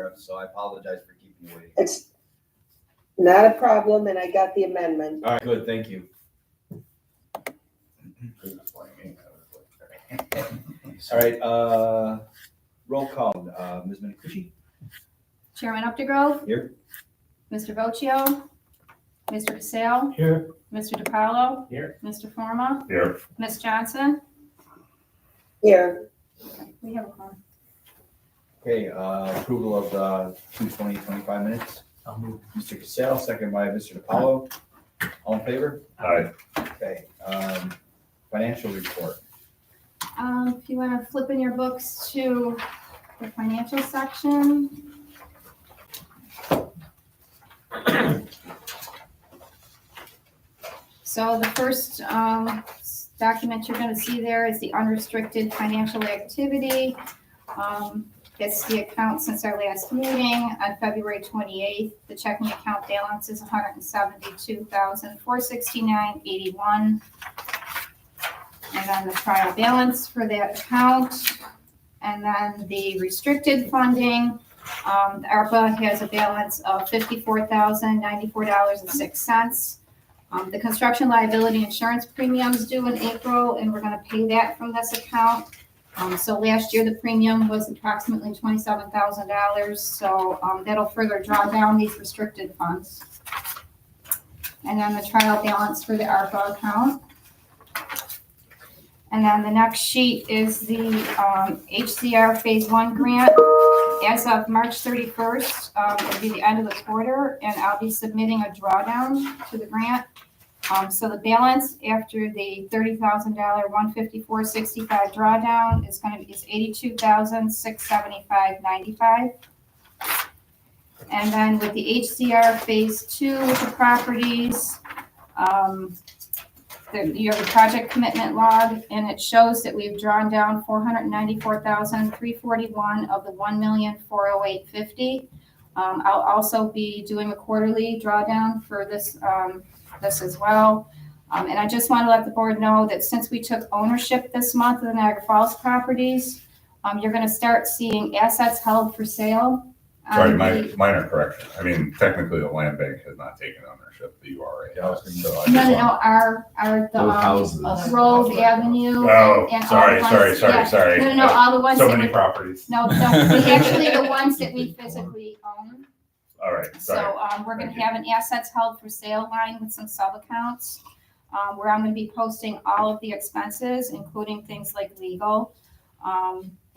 Sheriff, so I apologize for keeping you waiting. It's not a problem, and I got the amendment. All right, good, thank you. All right, roll call, Ms. Minicucci? Chairman Updegrove, Here. Mr. Vocio, Mr. Casale, Here. Mr. DiPaolo, Here. Mr. Forma, Here. Ms. Johnson. Here, We have a quorum. Okay, approval of the 2/20/25 minutes. I'll move. Mr. Casale, second by Mr. DiPaolo. All in favor? Aye. Okay, financial report. If you want to flip in your books to the financial section. So the first document you're going to see there is the unrestricted financial activity. It's the account since our last meeting on February 28th. The checking account balance is $172,469.81. And then the trial balance for that account. And then the restricted funding, the ARPA has a balance of $54,094.06. The construction liability insurance premium is due in April, and we're gonna pay that from this account. So last year, the premium was approximately $27,000, so that'll further draw down these restricted funds. And then the trial balance for the ARPA account. And then the next sheet is the HCR Phase 1 grant. As of March 31st, it'll be the end of the quarter, and I'll be submitting a drawdown to the grant. So the balance after the $30,000 $154.65 drawdown is $82,675.95. And then with the HCR Phase 2 with the properties, you have a project commitment log, and it shows that we've drawn down $494,341 of the $1,408,50. I'll also be doing a quarterly drawdown for this as well. And I just want to let the board know that since we took ownership this month of the Niagara Falls properties, you're going to start seeing assets held for sale. Sorry, minor correction. I mean, technically, the land bank has not taken ownership, but you already have. So I just No, want- our Those houses. Grove Avenue. Oh, and all sorry, the ones- yeah. sorry. No, all the ones So that many we, properties. no, actually the ones that we physically own. All right, sorry. So, we're gonna Thank you. have an assets held for sale line with some sub-accounts, where I'm gonna be posting all of the expenses, including things like legal.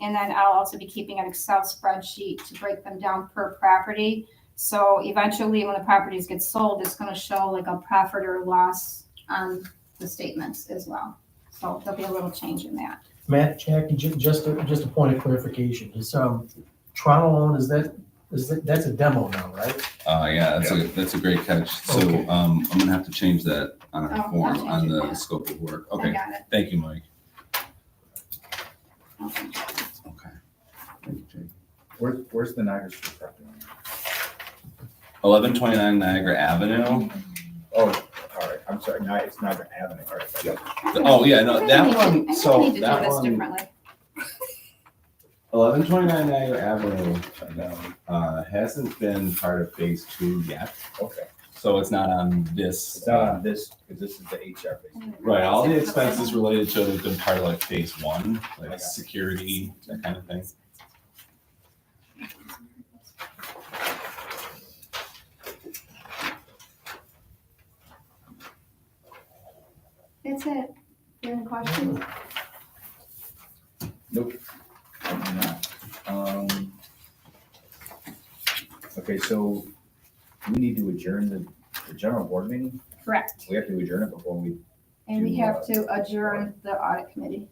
And then I'll also be keeping an Excel spreadsheet to break them down per property. So eventually, when the properties get sold, it's gonna show like a profit or loss on the statements as well. So there'll be a little change in that. Matt, Jackie, just a point of clarification. Is Toronto loan, that's a demo now, right? Yeah, that's a great catch. So Okay. I'm gonna have to change that on our Oh, I'll form change on it, the yeah. scope of work. I Okay, got it. thank you, Mike. Okay. Okay. Thank you, Jake. Where's the Niagara Street property? 1129 Niagara Avenue. Oh, all right, I'm sorry, no, it's Niagara Avenue, all right. Yep. Oh, yeah, no, that one, I think so we need to do that this one, differently. 1129 Niagara Avenue hasn't been part of phase 2 yet. Okay, So it's not on this. it's not on this, because this is the HR phase. Right, all the expenses related to it have been part of like phase 1, Okay. like security, that kind of thing. That's it. You have any questions? Nope. Probably not. Okay, so we need to adjourn the general board meeting? Correct. We have to adjourn it before we, And we have to adjourn the audit committee.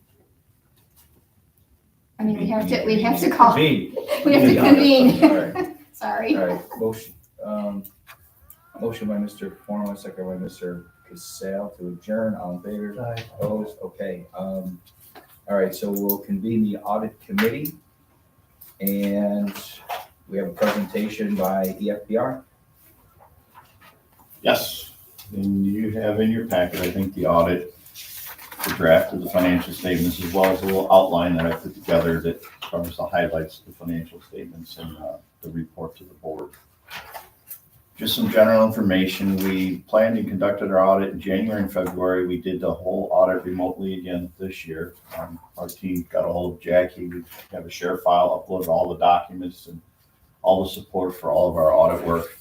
I mean, we have to call, we convene. have to convene. All right, Sorry. all right, motion by Mr. Forma, second by Mr. Casale to adjourn, all in favor? Aye. Opposed, okay, all right, so we'll convene the audit committee. And we have a presentation by EFPR. Yes, and you have in your packet, I think, the audit, the draft of the financial statements, as well as a little outline that I put together that covers the highlights of the financial statements and the report to the board. Just some general information. We planned and conducted our audit in January and February. We did the whole audit remotely again this year. Our team got a hold of Jackie. We have a share file, uploaded all the documents and all the support for all of our audit work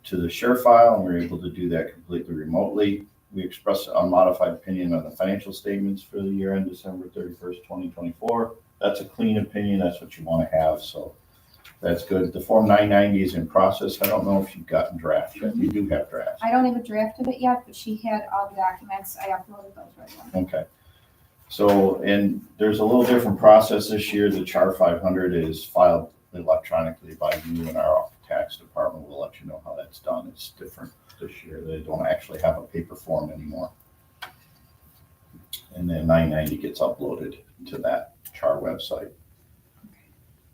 to the share file, and we were able to do that completely remotely. We expressed an unmodified opinion on the financial statements for the year end December 31st, 2024. That's a clean opinion. That's what you want to have. So that's good. The Form 990 is in process. I don't know if you've gotten drafts yet. You do have drafts. I don't even drafted it yet, but she had all the documents. I uploaded those right away. Okay. So, and there's a little different process this year. The Char 500 is filed electronically by you, and our tax department will let you know how that's done. It's different this year. They don't actually have a paper form anymore. And then 990 gets uploaded to that Char website.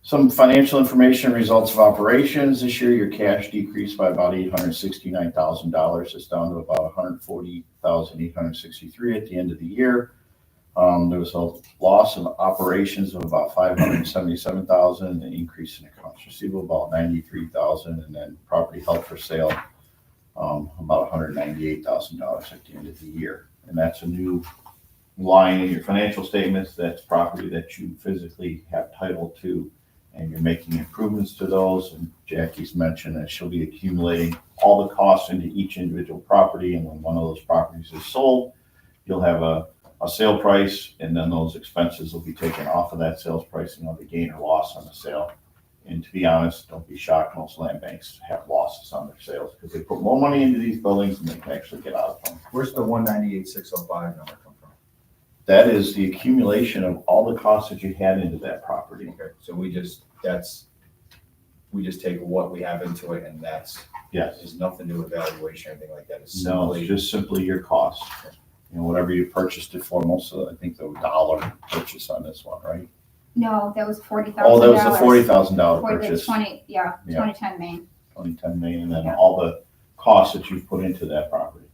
Some financial information, results of operations. This year, your cash decreased by about $869,000. It's down to about $140,863 at the end of the year. There was a loss of operations of about $577,000, an increase in accounts receivable about $93,000, and then property held for sale about $198,000 at the end of the year. And that's a new line in your financial statements. That's property that you physically have title to, and you're making improvements to those. And Jackie's mentioned that she'll be accumulating all the costs into each individual property, and when one of those properties is sold, you'll have a sale price, and then those expenses will be taken off of that sales price, and you'll have the gain or loss on the sale. And to be honest, don't be shocked, most land banks have losses on their sales because they put more money into these buildings than they can actually get out of them. Where's the 198,605 number come from? That is the accumulation of all the costs that you had into that property. Okay, so we just take what we have into it, and that's, Yes. there's nothing to evaluation or anything like that. It's No, simply, it's just simply your costs. You know, whatever you purchased it for, most of, I think the $1 purchase on this one, right? No, that was $40,000. Oh, that was the $40,000 For the purchase, 2010 Maine. 2010 Main, and then Yeah. all the costs that you've put into that property.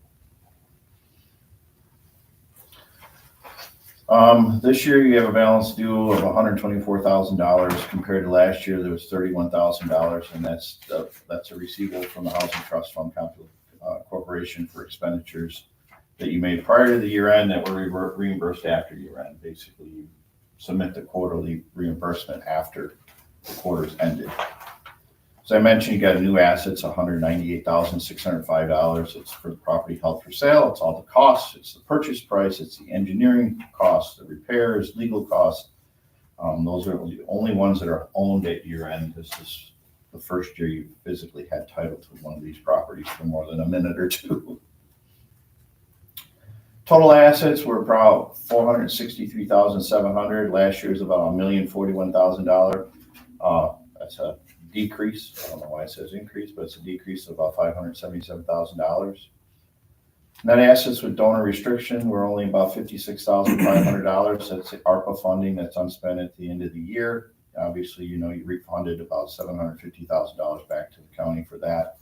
This year you have a balance due of $124,000 compared to last year. There was $31,000, and that's a receivable from the Housing Trust Fund Corporation for expenditures that you made prior to the year end that were reimbursed after year end. Basically, you submit the quarterly reimbursement after the quarter's ended. As I mentioned, you got a new assets, $198,605. It's for the property held for sale. It's all the costs. It's the purchase price. It's the engineering costs, the repairs, legal costs. Those are the only ones that are owned at year end. This is the first year you physically had title to one of these properties for more than a minute or two. Total assets were about $463,700. Last year's about $1,041,000. That's a decrease. I don't know why it says increase, but it's a decrease of about $577,000. Net assets with donor restriction were only about $56,500. That's the ARPA funding that's unspent at the end of the year. Obviously, you know, you refunded about $750,000 back to the county for that.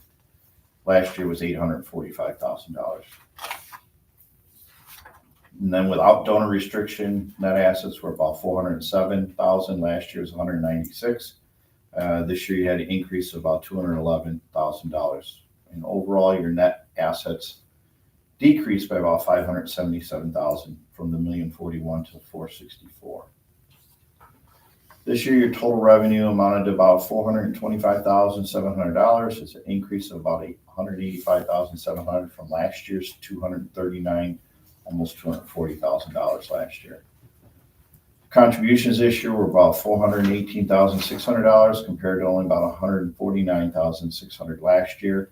Last year was $845,000. And then without donor restriction, net assets were about $407,000. Last year was $196,000. This year you had an increase of about $211,000. And overall, your net assets decreased by about $577,000 from the $1,041,000 to $464,000. This year, your total revenue amounted to about $425,700. It's an increase of about $185,700 from last year's $239,000, almost $240,000 last year. Contributions this year were about $418,600 compared to only about $149,600 last year.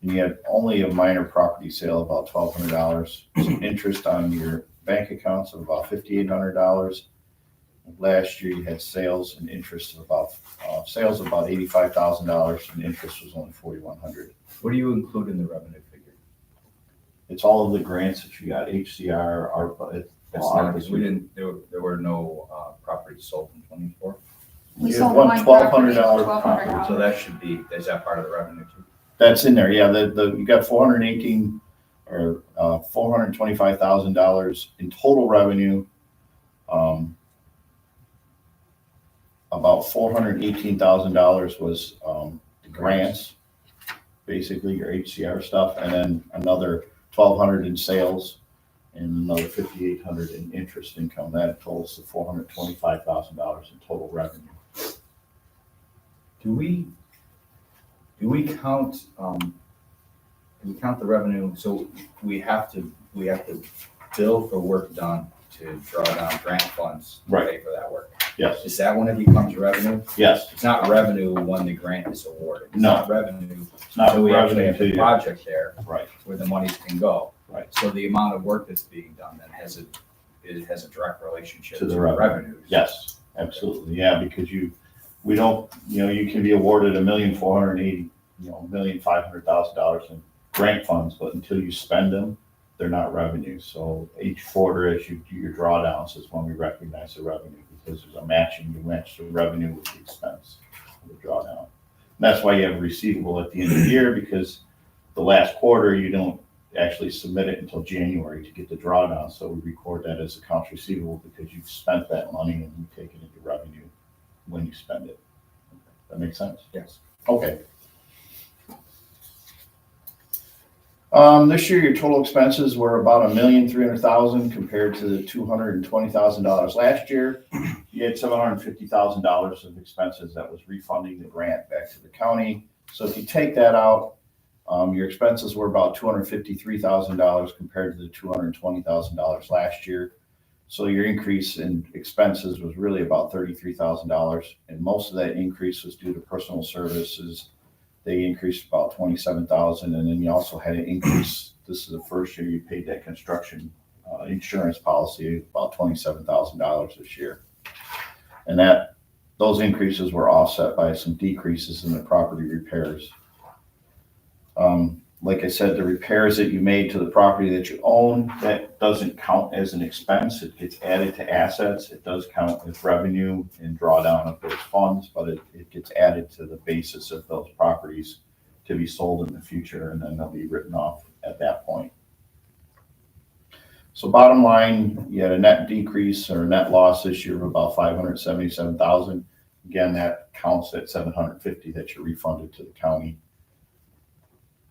And you had only a minor property sale of about $1,200, some interest on your bank accounts of about $5,800. Last year you had sales and interest of about $85,000, and interest was only $4,100. what do you include in the revenue figure? It's all of the grants that you got, HCR, ARPA. That's not, because there were no properties sold in 24. We You sold had one one property, $1,200 $1,200. So that should be, is that part of the revenue too? That's in there, yeah. You got $425,000 in total revenue. about $418,000 was the grants, basically your HCR stuff, and then another 1,200 in sales and another 5,800 in interest income. That totals to $425,000 in total revenue. Do we count, the revenue, so we have to bill for work done to draw down grant funds to pay for that work? Yes, Is that when it becomes revenue? yes. It's not revenue when the grant is awarded. It's No. not revenue It's not until we actually revenue have the until you, project there right, where the monies can go. Right. So the amount of work that's being done then it has a direct relationship To to the the revenue. revenues. yes, absolutely, yeah, because we don't, you can be awarded $1,500,000 in grant funds, but until you spend them, they're not revenue. So each quarter, as you do your drawdowns, is when we recognize the revenue, because there's a matching, you match the revenue with the expense of the drawdown. And that's why you have a receivable at the end of the year, because the last quarter, you don't actually submit it until January to get the drawdown. So we record that as accounts receivable because you've spent that money and you take it into revenue when you spend it. That makes sense? Yes. Okay. This year, your total expenses were about $1,300,000 compared to the $220,000 last year. You had $750,000 of expenses that was refunding the grant back to the county. So if you take that out, your expenses were about $253,000 compared to the $220,000 last year. So your increase in expenses was really about $33,000, and most of that increase was due to personal services. They increased about $27,000, and then you also had an increase. This is the first year you paid that construction insurance policy, about $27,000 this year, and those increases were offset by some decreases in the property repairs. Like I said, the repairs that you made to the property that you own, that doesn't count as an expense. It gets added to assets. It does count as revenue and drawdown of those funds, but it gets added to the basis of those properties to be sold in the future, and then they'll be written off at that point. So bottom line, you had a net decrease or net loss this year of about $577,000. Again, that counts at $750 that you refunded to the county.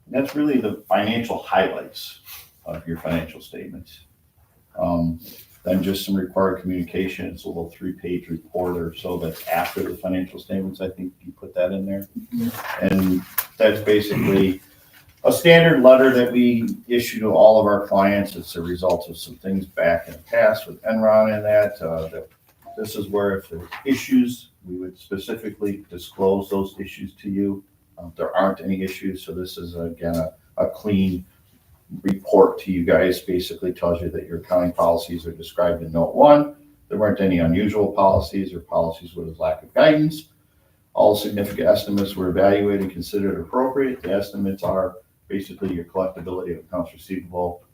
That's really the financial highlights of your financial statements. Then just some required communication. It's a little 3-page report or so that's after the financial statements. I think you put that in there. And that's basically a standard letter that we issue to all of our clients. It's a result of some things back in the past with Enron and that this is where if there's issues, we would specifically disclose those issues to you. There aren't any issues, so this is, again, a clean report to you guys. Basically tells you that your accounting policies are described in Note 1. There weren't any unusual policies or policies with a lack of guidance. All significant estimates were evaluated and considered appropriate. The estimates are basically your collectability of accounts receivable.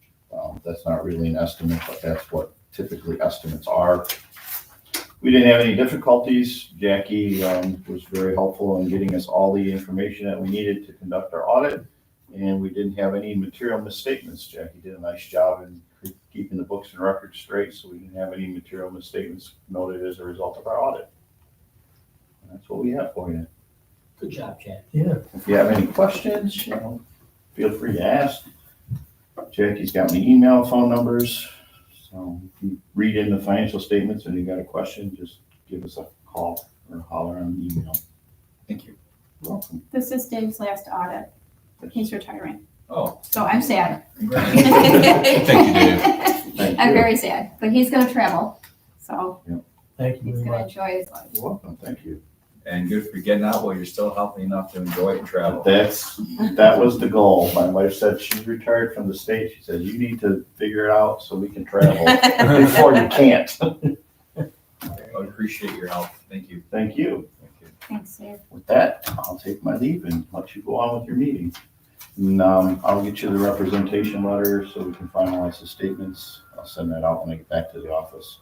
That's not really an estimate, but that's what typically estimates are. We didn't have any difficulties. Jackie was very helpful in getting us all the information that we needed to conduct our audit, and we didn't have any material misstatements. Jackie did a nice job in keeping the books and records straight, so we didn't have any material misstatements noted as a result of our audit. And that's what we have for you. Good job, Chad. Yeah. If you have any questions, feel free to ask. Jackie's got my email, phone numbers. So if you read in the financial statements and you got a question, just give us a call or holler on the email. Thank you. You're welcome. This is Dave's last audit. He's retiring. Oh, So I'm sad. congratulations. Thank you, Dave. Thank I'm you. very sad, but he's gonna travel. So Thank you he's very gonna much. enjoy his life. You're welcome. Thank you. And good for getting out while you're still healthy enough to enjoy it and travel. That was the goal. My wife said she's retired from the state. She said, you need to figure it out so we can travel before you can't. I appreciate your help. Thank you. Thank you. Thank you. Thanks, Dave. With that, I'll take my leave and let you go on with your meeting. And I'll get you the representation letter so we can finalize the statements. I'll send that out when I get back to the office.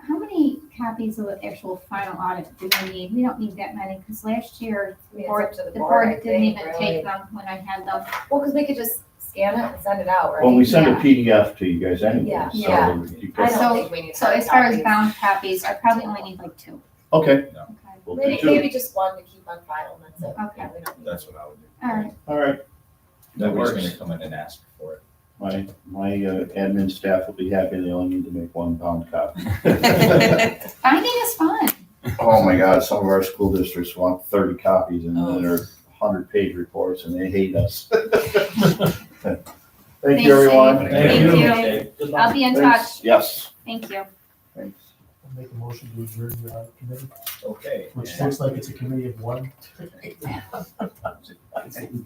How many copies of the actual final audit do we need? We don't need that many, because last year, It's board- up to the the board board, I didn't think, even really. take them when I had them. Well, because we could just scan it and send it out, right? Well, we send a Yeah. PDF to you guys anyway. Yeah. So Yeah. you I can- don't think we need So hard as far as copies. bound copies, I probably only need like 2. Okay, Okay. we'll do Maybe, two. maybe just one to keep on file and that's it. Okay. We don't need That's to. what I would do. All right. All right. Nobody's works. gonna come in and ask for it. My admin staff will be happy. They only need to make 1 pound copy. Binding is fun. Oh my God, some of our school districts want 30 copies and then they're 100-page reports and they hate us. Thank Thanks, you, everyone. Dave. Thank Thank you. you. I'll be in Thanks. touch. Yes. Thank you. Thanks. I'll make a motion to adjourn the committee, Okay. which looks like it's a committee of one.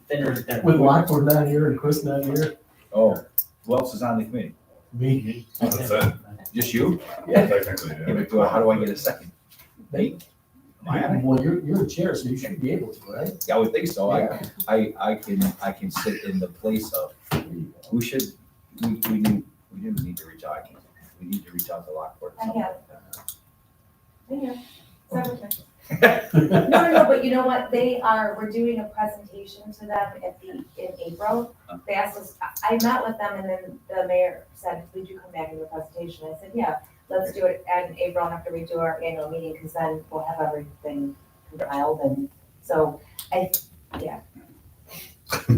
Thinner than- With Lockwood not here and Chris not here. Oh, who else is on the committee? Me. That's it. Just you? Technically, Yeah, yeah. but how do I get a second? Nate? Am I on it? Well, you're the chair, so you should be able to, right? Yeah, I would think so. Yeah. I can sit in the place of, we didn't need to reach out. We need to reach out to Lockport. or something like Yeah, several times. that. No, but you know what, we're doing a presentation to them in April. They asked us, I met with them and then the mayor said, would you come back and do a presentation? I said, yeah, let's do it in April after we do our annual meeting, because then we'll have everything compiled and so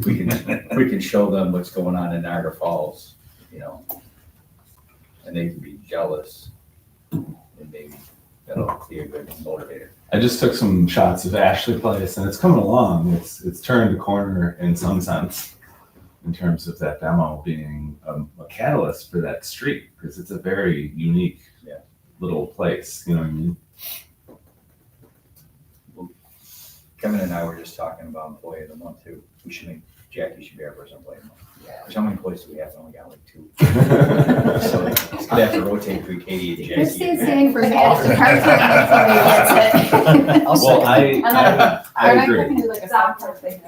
We can show them what's going on in Niagara Falls, you know, and they can be jealous, and maybe that'll be a good motivator. I just took some shots of Ashley Place, and it's coming along. It's turned a corner in some sense in terms of that demo being a catalyst for that street, because it's a very unique Yeah. little place. You know what I mean? Kevin and I were just talking about employee of the month too. Jackie should be our first employee of the month. Because how many employees do we have? We only got like 2. So it's gonna have to rotate between Katie and Christine's Jackie. saying for Jackie, hard for employee, that's it. Well, I agree. can do like a software thing,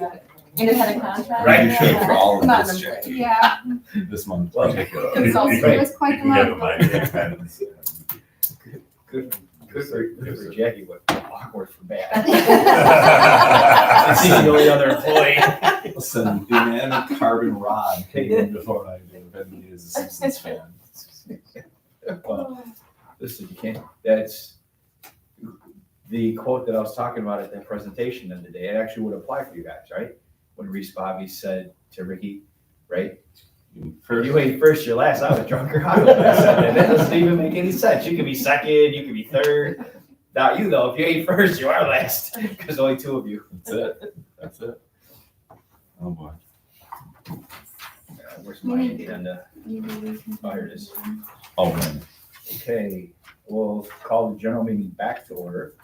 independent contract. Right, you should for all of Come on, this, employee. Jackie. Yeah, This month Well, particularly. it was quite the You have a month. mic, depends. Good for Jackie, but awkward for bad. She's the only other employee. Listen, the man of carbon rod came in before I did. If anybody is a Simpsons fan. Well, listen, you can't, that's the quote that I was talking about at that presentation the other day. It actually would apply for you guys, right? When Reese Bobby said to Ricky, right? You ain't first, you're last. I was drunk or high when I said that. That doesn't even make any sense. You could be second, you could be third. Not you though. If you ain't first, you are last. Because only 2 of you. That's it. Oh boy. Where's my agenda? Oh, here it is. Oh man. Okay, we'll call the general meeting back to order.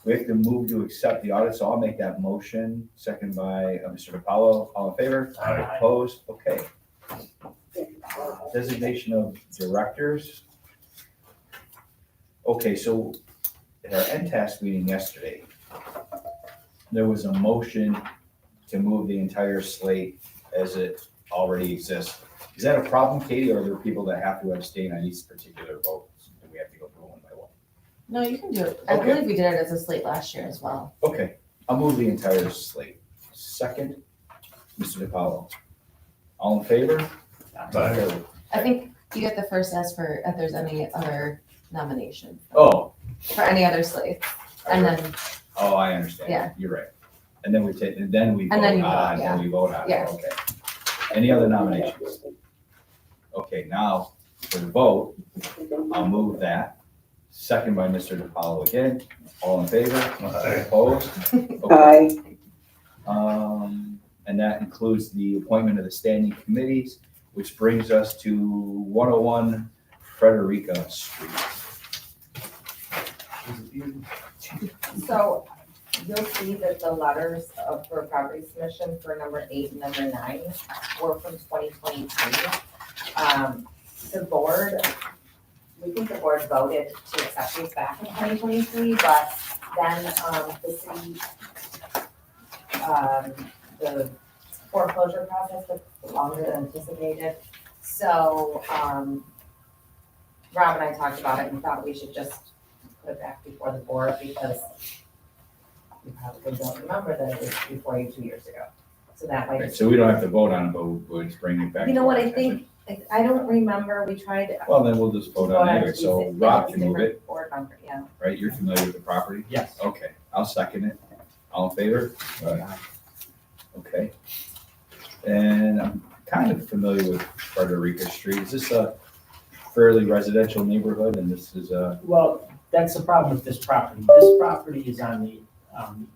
We have to move to accept the audit, so I'll make that motion. Second by Mr. DiPaolo. All in favor? Aye. Opposed? Okay. Designation of directors. Okay, so at our NTAS meeting yesterday, there was a motion to move the entire slate as it already exists. Is that a problem, Katie, or are there people that have to abstain on each particular vote? Do we have to go through one by one? No, you can do it. I Okay. believe we did it as a slate last year as well. Okay, I'll move the entire slate. Second, Mr. DiPaolo. All in favor? Aye. I think you get the first ask for if there's any other nomination Oh. for any other slate. And then, Oh, I understand. Yeah. You're right. And then we take, and then we vote And then you vote, on, yeah. then we vote on, it. Yeah. Okay. Any other nominations? Okay, now for the vote, I'll move that. Second by Mr. DiPaolo again. All in favor? Aye. Opposed? Aye. And that includes the appointment of the standing committees, which brings us to 101 Frederica Street. So you'll see that the letters for property submission for number 8 and number 9 were from 2023. The board, we think the board voted to accept these back in 2023, but then the city, the foreclosure process took longer than anticipated. So Rob and I talked about it and thought we should just put it back before the board because you probably don't remember that it was before you 2 years ago. So that way. Okay, so we don't have to vote on it, but we'll just bring it back. You know to what, our I think, I don't remember, we tried. Well, then we'll just vote on it anyway. So Rob can move it. Board member, yeah. Yeah. right? You're familiar with the property? Yes. Okay, I'll second it. All in favor? Okay. And I'm kind of familiar with Frederica Street. Is this a fairly residential neighborhood and this is a, Well, that's the problem with this property. This property is on the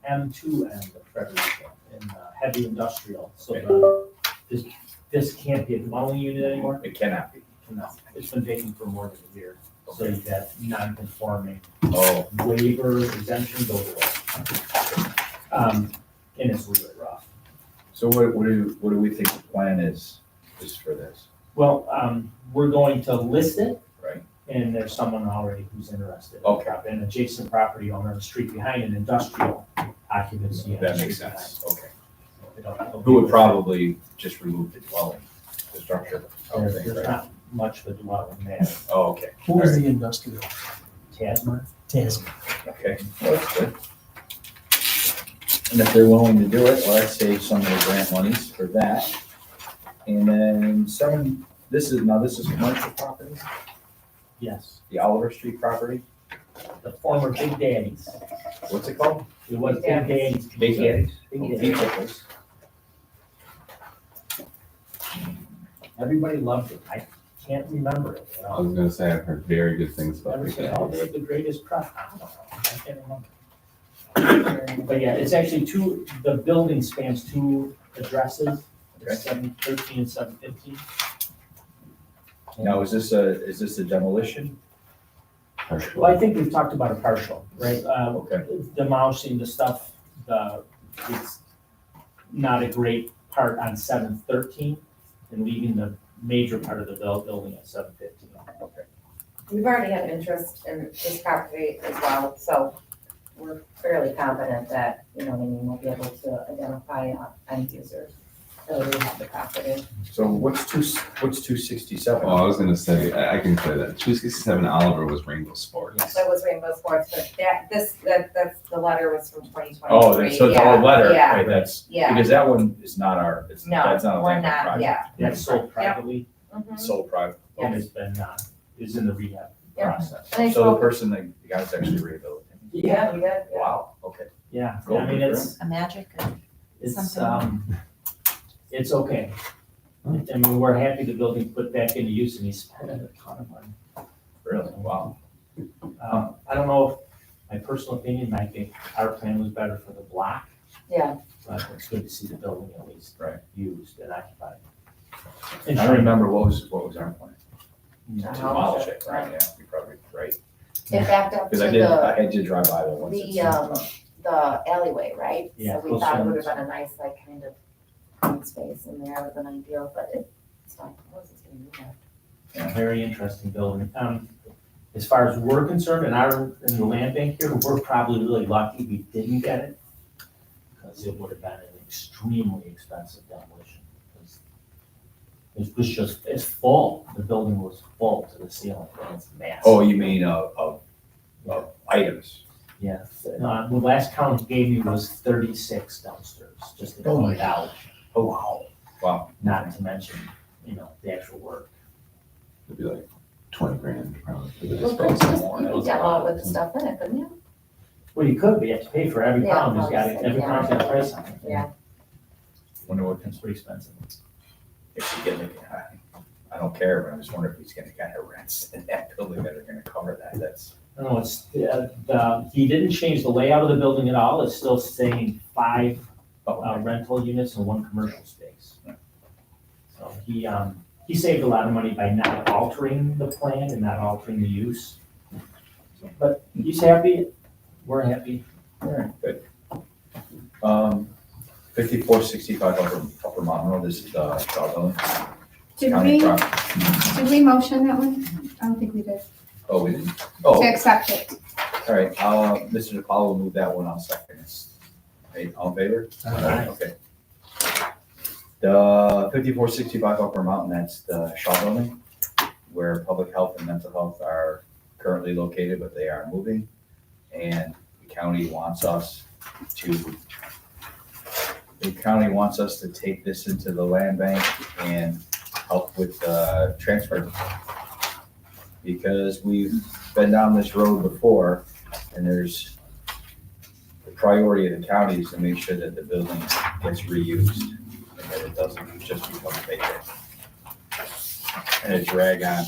M2 end of Frederica in heavy industrial. So this can't be a dwelling unit anymore. it cannot be? No, it's been vacant for more than a year. So you got non-conforming Oh, waiver exemption goes away. And it's really rough. so what do we think the plan is for this? Well, we're going to list it. Right. And there's someone already who's interested. Okay. An adjacent property owner on the street behind an industrial occupancy. on the That makes street sense, okay. behind. Who would probably just remove the dwelling, the structure? There's Right? not much of a dwelling there. Oh, okay, Who was the industrial? Tasman? Tasman. okay, well, that's good. And if they're willing to do it, well, I'd save some of the grant monies for that. And then this is commercial property, Yes. the Oliver Street property, The former Big Daddy's. what's it called? It was Big Daddy's. Big Daddy's? Big Oh, Daddy's. Pickles. Everybody loved it. I can't remember it. I was gonna say, I've heard very good things about Never Big said, oh, Daddy. they're the greatest product. I don't know. I can't remember. But yeah, it's actually the building spans two addresses. It's 713 and 715. Now, is this a demolition? Well, I think we've talked about a partial, right? Okay. Demolishing the stuff, it's not a great part on 713 and leaving the major part of the building at 715. We've already had interest in this property as well, so we're fairly confident that, we'll be able to identify end users. So we have the property. So what's 267? Oh, I was gonna say, I can clear that. 267 Oliver was Rainbow Sports. So it was Rainbow Sports, but that's the letter was from 2023. Oh, so it's all letter, Yeah, right, that's, yeah. because that one is not that's No, not a we're land not, project. yeah. That's sold privately Mhm. Sold private. and it's been, is in the rehab Yeah. process. And I So the spoke, person, the guy's actually rehabilitated. yeah, we did, yeah. Wow, okay. Yeah, Cool. I mean, it's magic or It's, it's okay. I mean, we're happy the building put back into use and he spent a ton of money. Really? Wow. I don't know if, my personal opinion, I think our plan was better for the block, Yeah, but it's good to see the building at least Right. used and occupied. I don't remember what was our plan. Yeah. To demolish it, right, yeah, you're probably right. it backed up to Because I did drive by there once. the alleyway, right? Yeah, So we thought it close would have been a nice, kind of green space in there, would have been ideal, but it's not, it's gonna be there. Very interesting building. As far as we're concerned, in the land bank here, we're probably really lucky we didn't get it. Because it would have been an extremely expensive demolition. It was just, it's full, the building was full to the ceiling, and it's massive. Oh, you mean of items? Yeah, the last count he gave me was 36 dumpsters, just to Oh my clean it out. Oh, wow. Wow. Not to mention, the actual work. It'd be like 20 grand probably for the Well, disposal. you could demo it with the stuff in it, couldn't you? Well, you could, but you have to pay for every Yeah, pound, he's got, obviously, every yeah. pound's got a price on it. Yeah. Wonder what, It's pretty expensive. if he get, I don't care, but I just wonder if he's gonna kind of rents in that building that are gonna cover that, that's. No, he didn't change the layout of the building at all, it's still saying 5 rental units and 1 commercial space. So he saved a lot of money by not altering the plan and not altering the use. But he's happy, we're happy. All right, good. 5465 Upper Mountain Road, this is Shaw Building. Did County we, property. did we motion that one? I don't think we did. Oh, we didn't? Oh, To accept it. all right, Mr. DiPaolo will move that one, I'll second it. Okay, all in favor? Aye. Okay. The 5465 Upper Mountain, that's the Shaw Building, where public health and mental health are currently located, but they are moving. And the county wants us to take this into the land bank and help with the transfer. Because we've been down this road before, and there's the priority of the county is to make sure that the building gets reused, and that it doesn't just become vacant. And a drag on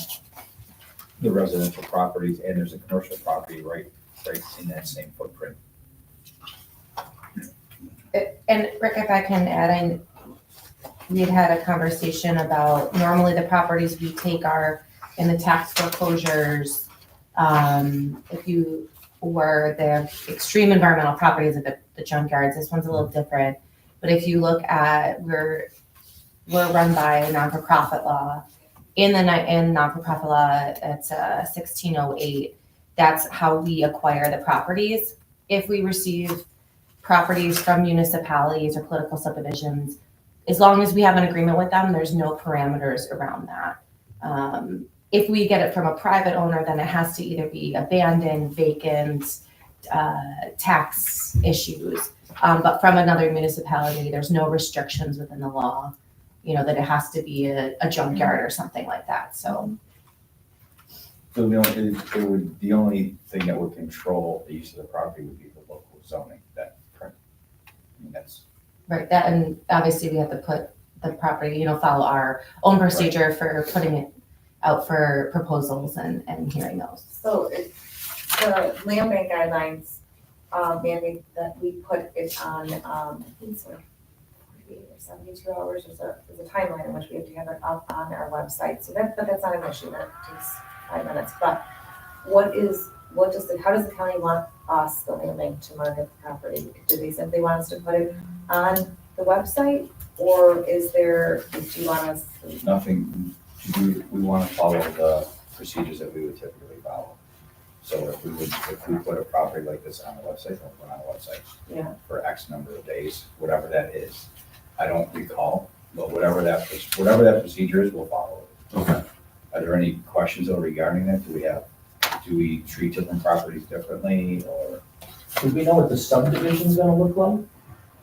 the residential properties, and there's a commercial property right in that same footprint. And Rick, if I can add, we had a conversation about normally the properties we take are in the tax foreclosures. If you were the extreme environmental properties of the junkyards, this one's a little different. But if you look at, we're run by a non-for-profit law. In non-for-profit law, it's 1608. That's how we acquire the properties. If we receive properties from municipalities or political subdivisions, as long as we have an agreement with them, there's no parameters around that. If we get it from a private owner, then it has to either be abandoned, vacant, tax issues. But from another municipality, there's no restrictions within the law, that it has to be a junkyard or something like that, so. So the only thing that would control the use of the property would be the local zoning, that's. Right, that, and obviously we have to put the property, follow our own procedure for putting it out for proposals and hearing those. So the land bank guidelines, mandate that we put it on, I think so, 48 or 72 hours, there's a timeline in which we have to have it up on our website, so but that's not an issue, that takes 5 minutes, but how does the county want us, the land bank, to market the property? Do they simply want us to put it on the website, or do you want us? Nothing to do, we want to follow the procedures that we would typically follow. So if we put a property like this on the website, we'll put it on the website. Yeah. For X number of days, whatever that is. I don't recall, but whatever that procedure is, we'll follow it. Okay. Are there any questions regarding that? Do we treat different properties differently, or? Do we know what the subdivision's gonna look like?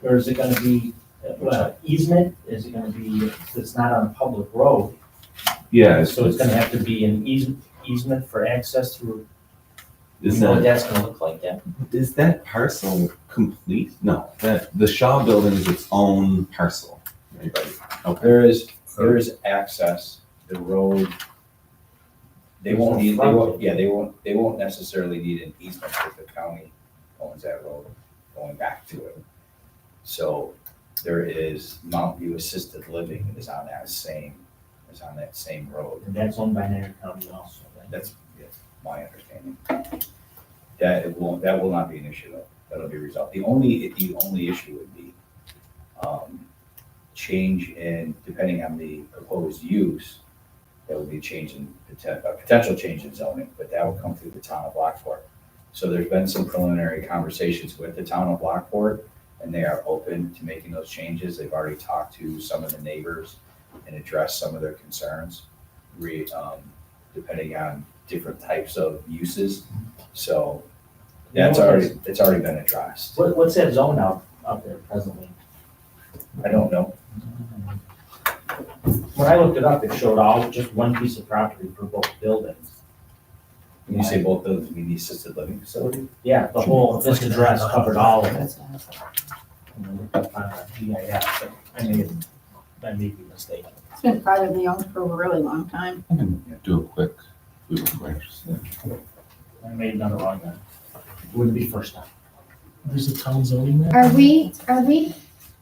Or is it gonna be easement? Is it gonna be, it's not on a public road? Yeah. So it's gonna have to be an easement for access through, Is what that, that's gonna look like, yeah? is that parcel complete? No, the Shaw building is its own parcel. Right? Okay. There is access, the road. They won't necessarily need an easement if the county owns that road going back to it. So there is Mount View Assisted Living is on that same road. And that's owned by Niagara County also, right? That's my understanding. That will not be an issue though. That'll be resolved. The only issue would be change in, depending on the proposed use, there would be a potential change in zoning, but that will come through the town of Lockport. So there's been some preliminary conversations with the town of Lockport, and they are open to making those changes. They've already talked to some of the neighbors and addressed some of their concerns, depending on different types of uses. So it's already been addressed. What's that zone out there presently? I don't know. When I looked it up, it showed just one piece of property for both buildings. When you say both buildings, you mean the assisted living facility? Yeah, the whole, this address covered all of it. And I looked up on GIS, but I may be mistaken. It's been privately owned for a really long time. I can do a quick Google search. I made another wrong then. It wouldn't be first time. There's a town zoning map. Are we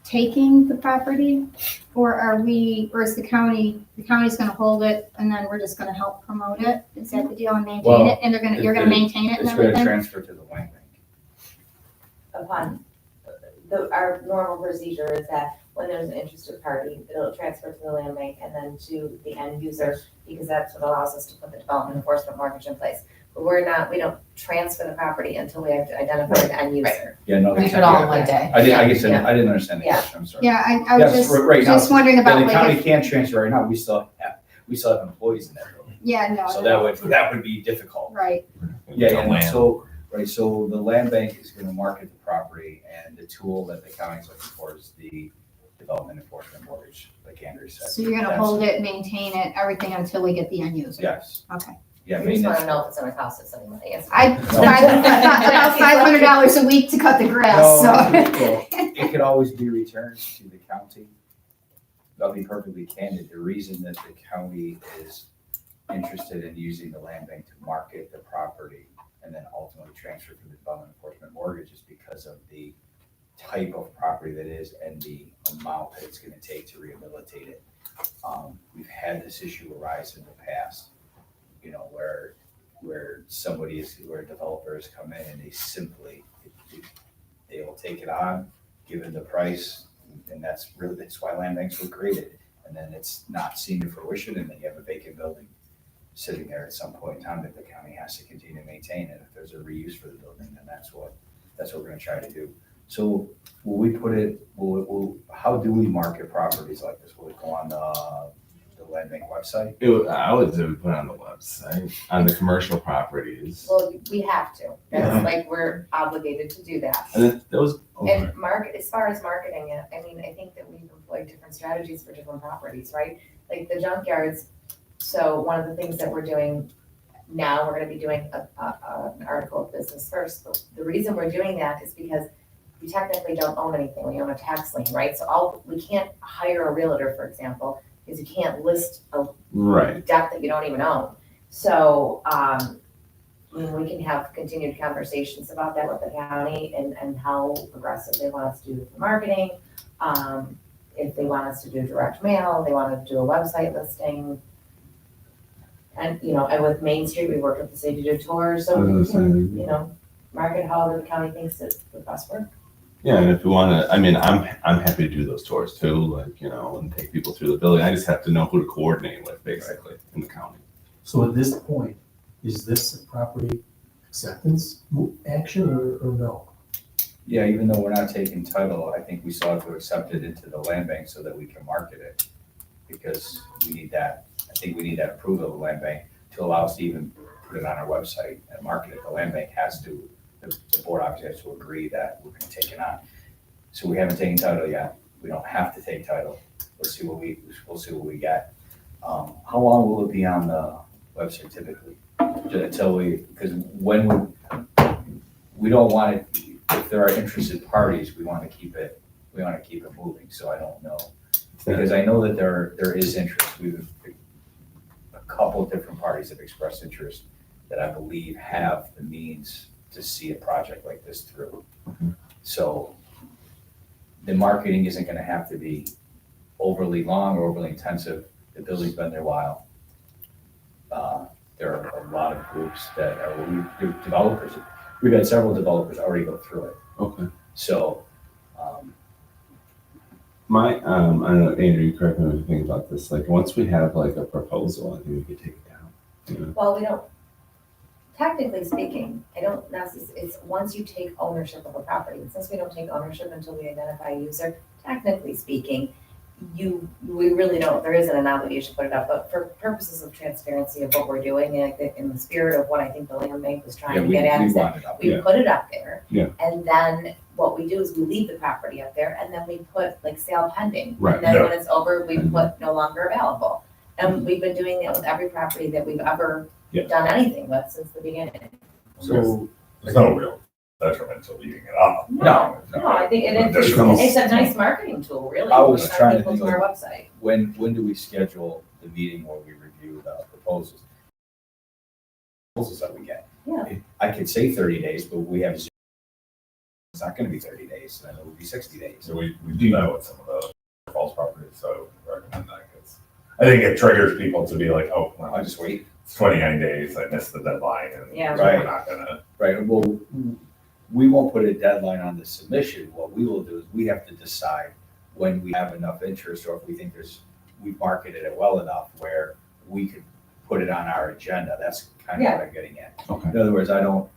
taking the property, or is the county's gonna hold it and then we're just gonna help promote it? Is that the deal, and maintain it, and you're gonna maintain it and It's gonna everything? transfer to the land bank. Upon, our normal procedure is that when there's an interested party, it'll transfer to the land bank and then to the end user, because that's what allows us to put the development enforcement mortgage in place. But we don't transfer the property until we have to identify the end user. Yeah, no. We do it all in one day. I didn't understand the question, I'm sorry. Yeah, I was Yes, right now, just wondering Yeah, about the like, county can't transfer right now, we still have employees in that building. yeah, no. So no. that would be difficult. Right, Yeah, and so the land bank is gonna market the property, and the tool that the county's looking for is the development enforcement mortgage, like Andrew said. so you're gonna hold it, maintain it, everything until we get the end user? Yes. Okay. Yeah, We just wanna maintenance. know if it's gonna cost us any money. It's- About $500 a week to cut the grass, No, so. it could always be returned to the county. I'll be perfectly candid, the reason that the county is interested in using the land bank to market the property and then ultimately transfer to the development enforcement mortgage is because of the type of property that is and the amount that it's gonna take to rehabilitate it. We've had this issue arise in the past, you know, where developers come in and they simply, they will take it on, given the price, and that's why land banks were created. And then it's not seen to fruition, and then you have a vacant building sitting there at some point in time that the county has to continue to maintain. And if there's a reuse for the building, then that's what we're gonna try to do. So will we put it, how do we market properties like this? Will it go on the land bank website? I would say we put it on the website, on the commercial properties. Well, we have to. Yeah. That's like, we're obligated to do that. And then those, And as far as marketing it, I mean, I think that we've employed different strategies for different properties, right? Like the junkyards, so one of the things that we're doing now, we're gonna be doing an article of business first. But the reason we're doing that is because we technically don't own anything, we own a tax lien, right? So we can't hire a realtor, for example, because you can't list a right. debt that you don't even own. So, we can have continued conversations about that with the county and how aggressive they want us to do with the marketing. If they want us to do direct mail, they want to do a website listing. And, and with Main Street, we worked with the city to do tours, so, market however the county thinks it would best work. Yeah, and if you want to, I mean, I'm happy to do those tours too, like, and take people through the building. I just have to know who to coordinate with, basically, in the county. So at this point, is this a property acceptance action or no? Yeah, even though we're not taking title, I think we still have to accept it into the land bank so that we can market it. Because we need that, I think we need that approval of the land bank to allow us to even put it on our website and market it. The land bank has to, the board obviously has to agree that we're gonna take it on. So we haven't taken title yet. We don't have to take title. We'll see what we get. How long will it be on the website typically? Until because when we don't want it, if there are interested parties, we want to keep it moving. So I don't know. Because I know that there is interest. A couple of different parties have expressed interest that I believe have the means to see a project like this through. Mm-hmm. So the marketing isn't gonna have to be overly long or overly intensive. The building's been there a while. There are a lot of groups that are developers. We've had several developers already go through it. Okay. So, I don't know, Andrew, you correct me if you think about this. Like, once we have like a proposal, I think we could take it down. Well, we don't, technically speaking, it's once you take ownership of a property, and since we don't take ownership until we identify a user, technically speaking, we really don't, there isn't an obligation to put it up, but for purposes of transparency of what we're doing, and in the spirit of what I think the land bank was trying to get at, is that we put it up there. Yeah. And then what we do is we leave the property up there, and then we put like sale pending. Right. And then when it's over, we put no longer available. And we've been doing that with every property that we've ever Yeah. done anything with since the beginning. so There's no real detriment to leaving it up. No, I think it's a nice marketing tool, really. I was to trying to people think to our of- website. when do we schedule the meeting where we review the proposals? Proposals that we get. Yeah. I could say 30 days, but we have, it's not gonna be 30 days, then it will be 60 days. So we do that with some of the false properties, so I recommend that, because I think it triggers people to be like, oh, well, I'll just wait. it's 29 days, I missed the deadline, and Yeah. so Right. we're not gonna. Right, well, we won't put a deadline on the submission. What we will do is we have to decide when we have enough interest or if we think we've marketed it well enough where we could put it on our agenda. That's kind of what I'm getting at. Okay. In other words, I don't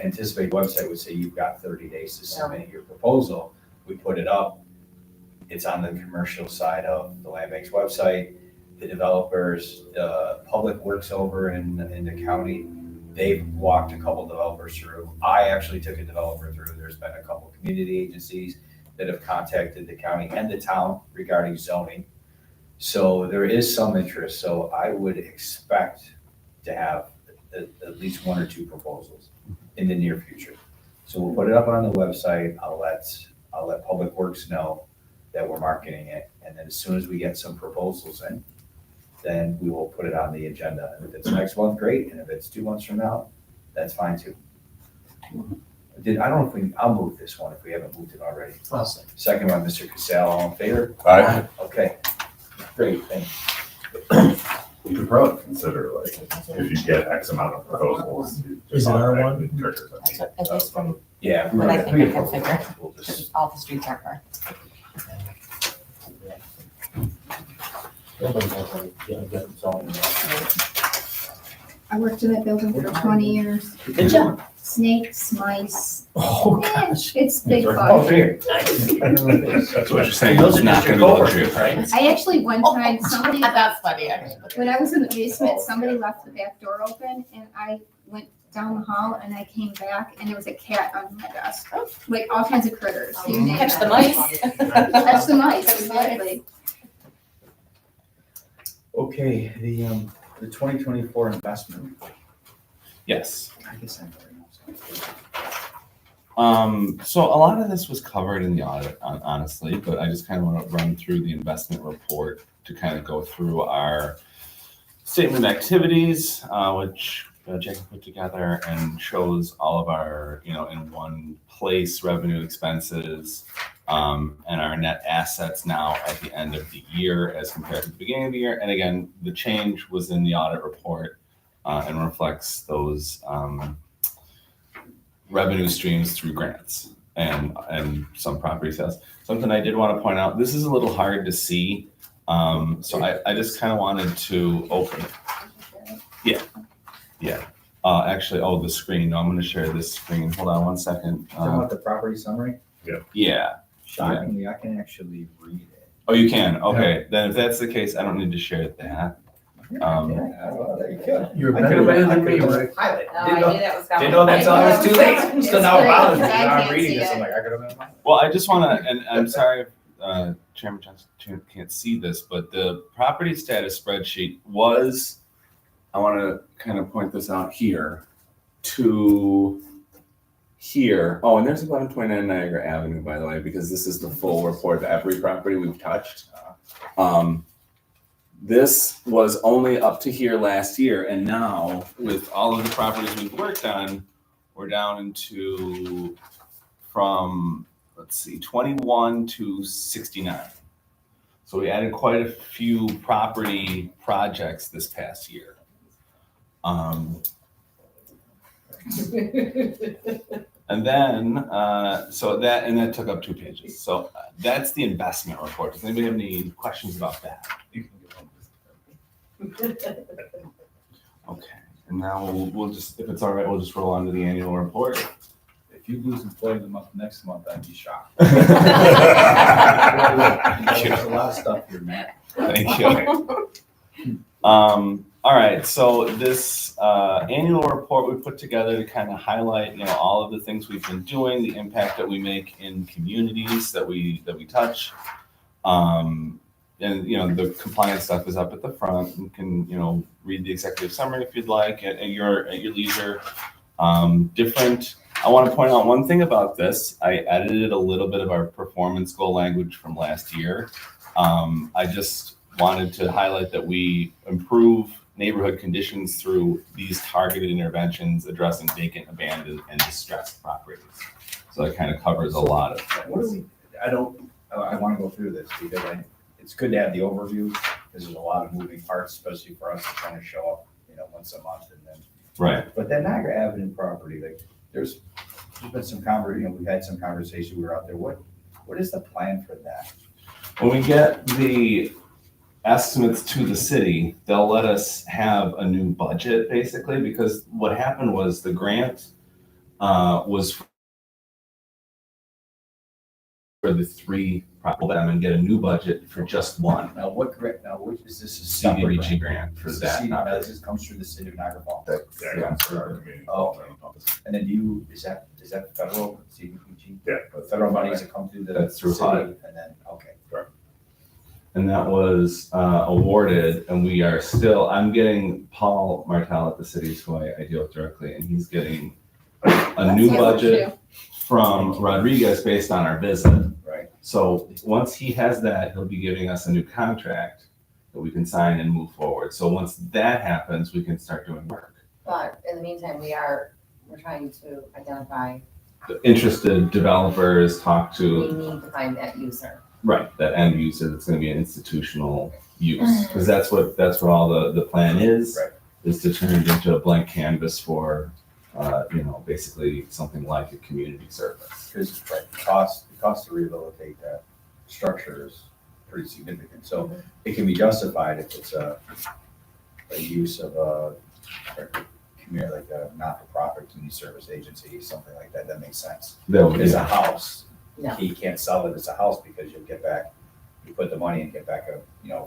anticipate the website would say you've got 30 days to submit your proposal. We put it up. It's on the commercial side of the land bank's website. The developers, Public Works over in the county, they've walked a couple developers through. I actually took a developer through. There's been a couple community agencies that have contacted the county and the town regarding zoning. So there is some interest. So I would expect to have at least one or two proposals in the near future. So we'll put it up on the website. I'll let Public Works know that we're marketing it. And then as soon as we get some proposals in, then we will put it on the agenda. And if it's next month, great. And if it's 2 months from now, that's fine too. I don't know if I'll move this one if we haven't moved it already. I'll say. Second by Mr. Cassell, all in favor? I, Okay, great, thanks. you could probably consider like, if you get X amount of proposals. you Is it just R1? automatically triggers it. That's what, at least from Yeah. what I think I can we- figure, we'll because just- all the streets are for. I worked in that building for 20 years. Good job. Snakes, mice, Oh, eh, gosh. it's big Oh, fun. here. That's what you're saying, Those it's are not just gonna your be luxury coworkers, right? apartments. I actually, one time, somebody, That's funny, actually. when I was in the basement, somebody left the back door open and I went down the hall and I came back and there was a cat on my desk. Like all kinds of critters, you name Catch it. the mice. Catch the mice, exactly. Okay, the 2024 investment. Yes. I guess I'm very much. So a lot of this was covered in the audit, honestly, but I just kind of want to run through the investment report to kind of go through our statement of activities, which Jacob put together and shows all of our, in one place, revenue, expenses, and our net assets now at the end of the year as compared to the beginning of the year. And again, the change was in the audit report and reflects those revenue streams through grants and some property sales. Something I did want to point out, this is a little hard to see. So I just kind of wanted to open it. Yeah. Actually, the screen. No, I'm going to share this screen. Hold on one second. Talking about the property summary, Yeah. shockingly, I can actually read it. Oh, you can? Okay. Then if that's the case, I don't need to share that. Well, there you go. You're I better could've man been- than me, I could've Rick. been highlighted. No, Didn't I know- knew that was coming. Didn't know that's all, it's too late. It's So now great, it bothers me, because I now I'm can't reading see this, I'm it. like, I could have been. Well, I just want to, and I'm sorry, Chairman Johnson can't see this, but the property status spreadsheet was, I want to kind of point this out here, to here. Oh, and there's 1129 Niagara Avenue, by the way, because this is the full report of every property we've touched. This was only up to here last year, and now with all of the properties we've worked on, we're down into from, let's see, 21 to 69. So we added quite a few property projects this past year. And then, and that took up 2 pages. So that's the investment report. Does anybody have any questions about that? Okay, and now we'll just, if it's all right, we'll just roll on to the annual report. If you lose employees next month, I'd be shocked. Thank There's a lot of stuff here, Matt. Thank you. All right, so this annual report we put together to kind of highlight, all of the things we've been doing, the impact that we make in communities that we touch. And the compliance stuff is up at the front. You can read the executive summary if you'd like at your leisure. I want to point out one thing about this. I edited a little bit of our performance goal language from last year. I just wanted to highlight that we improve neighborhood conditions through these targeted interventions addressing vacant, abandoned, and distressed properties. So that kind of covers a lot of things. I want to go through this because it's good to have the overview, because there's a lot of moving parts, especially for us to kind of show up, once a month and then. Right. But that Niagara Avenue property, like, there's been some we've had some conversation, we were out there. What is the plan for that? When we get the estimates to the city, they'll let us have a new budget basically, because what happened was the grant was for the 3 properties and get a new budget for just one Now, what is this a separate CDBG grant for that. This comes through the city of Niagara Falls. Yeah, comes through our community. Oh, and then is that federal CDBG? Yeah. Federal monies that come through the That's through city, HUD. and then, okay. and that was awarded, and we are still, I'm getting Paul Martell at the city, who I deal with directly, and he's getting a new budget from Rodriguez based on our visit. Right. So once he has that, he'll be giving us a new contract that we can sign and move forward. So once that happens, we can start doing work. But in the meantime, we're trying to identify, Interested developers, talk we to, need to find that user. right, that end user that's gonna be an institutional use. Because that's what all the plan is, Right. is to turn it into a blank canvas for, basically something like a community service. Because the cost to rehabilitate that structure is pretty significant. So it can be justified if it's a use of a community, like a not-for-profit community service agency, something like that, that makes sense. That would be, It's a house. Yeah. You can't sell it as a house because you'll get back, you put the money and get back a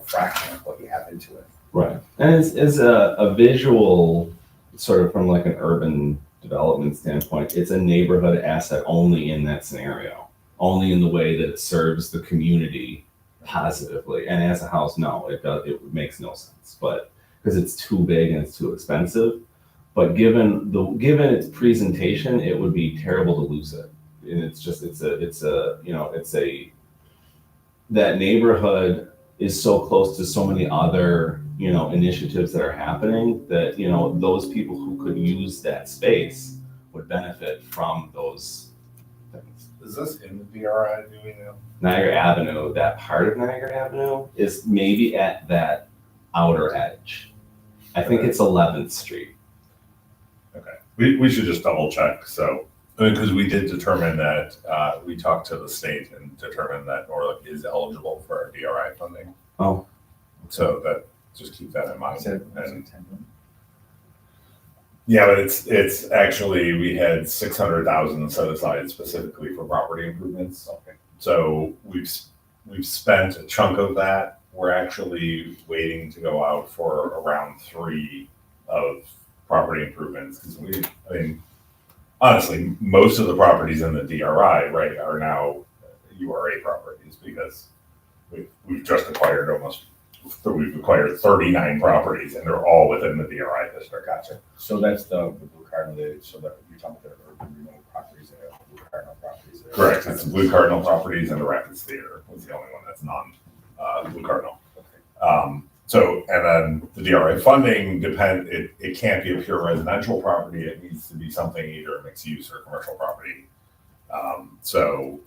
fraction of what you have into it. right. And it's a visual, sort of from like an urban development standpoint, it's a neighborhood asset only in that scenario, only in the way that it serves the community positively. And as a house, no, it makes no sense, but because it's too big and it's too expensive. But given its presentation, it would be terrible to lose it. And that neighborhood is so close to so many other, initiatives that are happening that, those people who could use that space would benefit from those things. Is this in the DRI, do we know? Niagara Avenue, that part of Niagara Avenue is maybe at that outer edge. I think it's 11th Street. Okay, we should just double check, so, because we did determine that, we talked to the state and determined that Norlick is eligible for our DRI funding. Oh. So that, just keep that in mind. Is it And 10? yeah, but it's actually, we had 600,000 set aside specifically for property improvements. Okay. So we've spent a chunk of that. We're actually waiting to go out for around 3 of property improvements, because honestly, most of the properties in the DRI, right, are now URA properties, because we've just acquired we've acquired 39 properties, and they're all within the DRI district. Gotcha. So that's the Blue Cardinal, so that you're talking about the urban renewal properties, Blue Cardinal properties. Correct, it's Blue Cardinal properties and the Rapids Theater was the only one that's Blue Cardinal. So, and then the DRI funding it can't be a pure residential property. It needs to be something either mixed use or commercial property. So,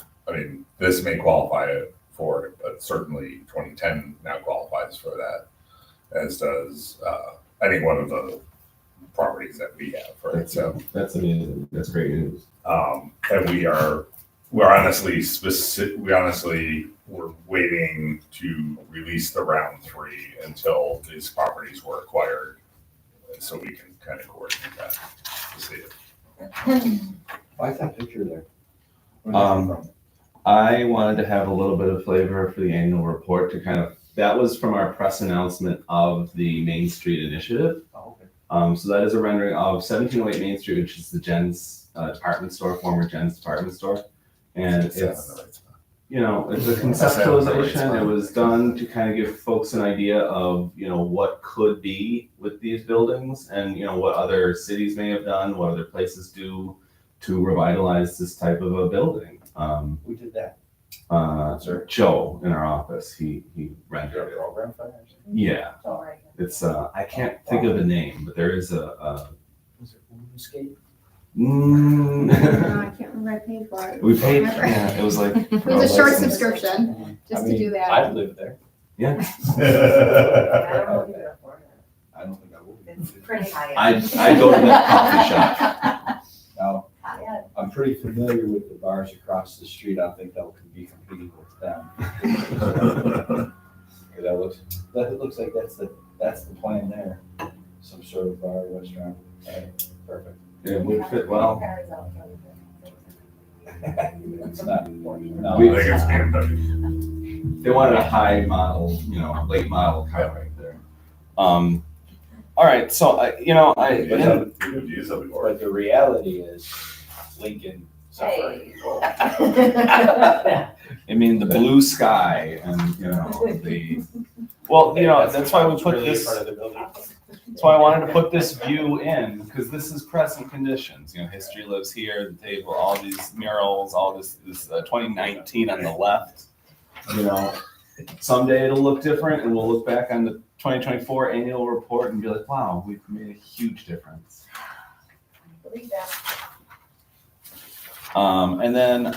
this may qualify for it, but certainly 2010 now qualifies for that, as does any one of the properties that we have, right? So That's amazing. That's great news. and we're honestly we're waiting to release the round 3 until these properties were acquired, so we can kind of coordinate that to see it. Why is that picture there? I wanted to have a little bit of flavor for the annual report that was from our press announcement of the Main Street Initiative. Oh, okay. So that is a rendering of 1708 Main Street, which is the Jen's department store, former Jen's department store. And it's a conceptualization. It was done to kind of give folks an idea of, what could be with these buildings and, what other cities may have done, what other places do to revitalize this type of a building. We did that. Sir Joe in our office, he rendered it. Program for that? Yeah, Oh, right. it's, I can't think of the name, but there is Was it Escape? I can't remember, I paid for it. We paid, yeah, it was like. It was a short subscription, just to do that. I'd live there. Yeah, I don't know if you can afford it. I don't think I would. It's pretty high. I go to that coffee shop. Now, Yeah. I'm pretty familiar with the bars across the street. I don't think they'll be competing with them. That looks like that's the plan there. Some sort of bar, restaurant. Perfect. It would fit well. It's not important. No. I think it's BMW. They wanted a high model, late model car right there. All right, so But You'd use it before. the reality is Lincoln Hey. I mean, the blue sky and, that's why we put this, that's why I wanted to put this view in, because this is present conditions. History lives here, the table, all these murals, all this 2019 on the left. Someday it'll look different and we'll look back on the 2024 annual report and be like, wow, we've made a huge difference. Believe that. And then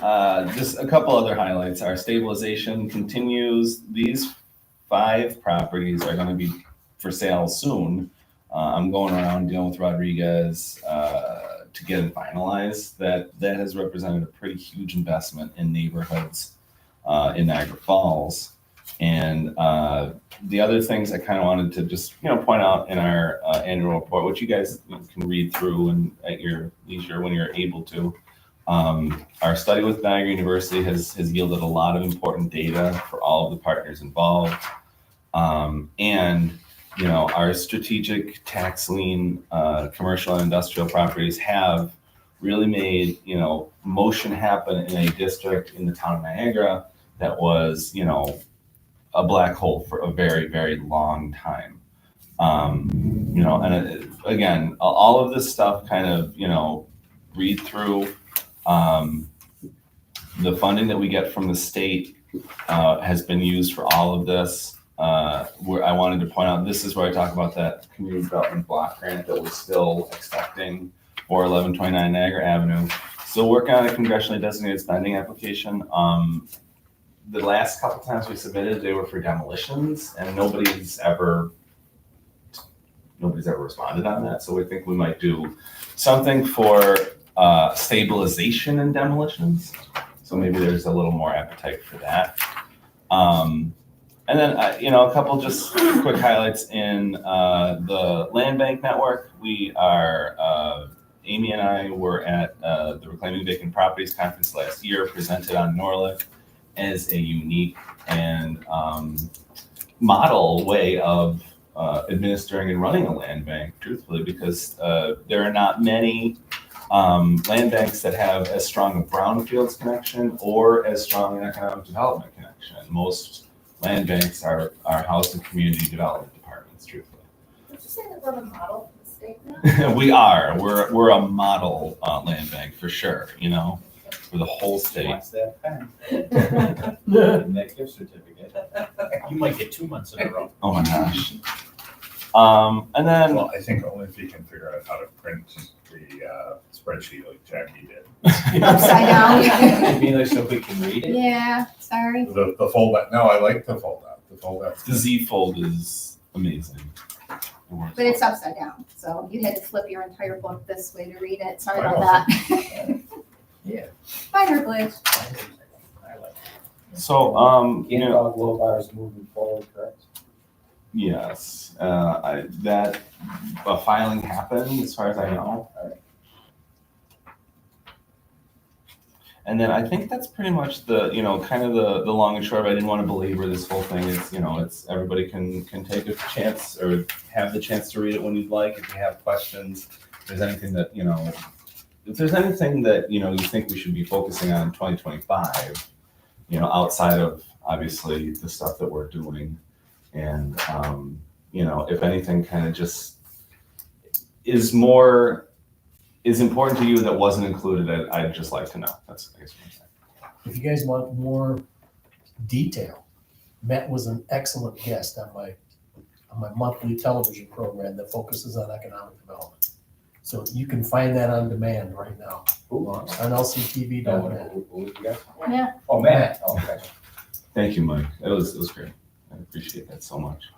just a couple other highlights. Our stabilization continues. These 5 properties are going to be for sale soon. I'm going around dealing with Rodriguez to get it finalized. That has represented a pretty huge investment in neighborhoods in Niagara Falls. And the other things I kind of wanted to just point out in our annual report, which you guys can read through and at your leisure when you're able to. Our study with Niagara University has yielded a lot of important data for all of the partners involved. And our strategic tax lien commercial and industrial properties have really made motion happen in a district in the town of Niagara that was a black hole for a very, very long time. Again, all of this stuff kind of read through. The funding that we get from the state has been used for all of this. Where I wanted to point out, this is where I talk about that community development block grant that we're still expecting for 1129 Niagara Avenue. Still working on a congressionally designated spending application. The last couple times we submitted, they were for demolitions, and nobody's ever responded on that. So we think we might do something for stabilization and demolitions. So maybe there's a little more appetite for that. And then, a couple just quick highlights in the land bank network. We are, Amy and I were at the Reclaiming Vacant Properties Conference last year, presented on Norlick as a unique and model way of administering and running a land bank, truthfully, because there are not many land banks that have as strong a brownfields connection or as strong an economic development connection. Most land banks are housed in community development departments, truthfully. Did you say that we're the model for the state now? We are. We're a model land bank for sure, for the whole state. Wants that pen. And that gift certificate. You might get 2 months in a row. Oh my gosh. And then, Well, I think only if you can figure out how to print the spreadsheet like Jackie did. Upside down. It'd be nice if we can read it. Yeah, sorry. The fold out. No, I like the fold out. The fold out. the Z fold is amazing. It works But it's well. upside down, so you had to flip your entire book this way to read it. Sorry I about that. Yeah. Minor glitch. I like it. So, Can't all glow bars moving forward, correct? yes, that filing happened as far as I know. And then I think that's pretty much the, kind of the long and short. I didn't want to belabor this whole thing. It's, it's everybody can take a chance or have the chance to read it when you'd like. If you have questions, if there's anything that, if there's anything that, you think we should be focusing on in 2025, outside of obviously the stuff that we're doing. And, if anything kind of just is important to you that wasn't included, I'd just like to know. That's, I guess, what I'm saying. If you guys want more detail, Matt was an excellent guest on my monthly television program that focuses on economic development. So you can find that on demand right now on lctv.net. Yeah. Oh, Matt. Oh, okay. Thank you, Mike. It was great. I appreciate that so much.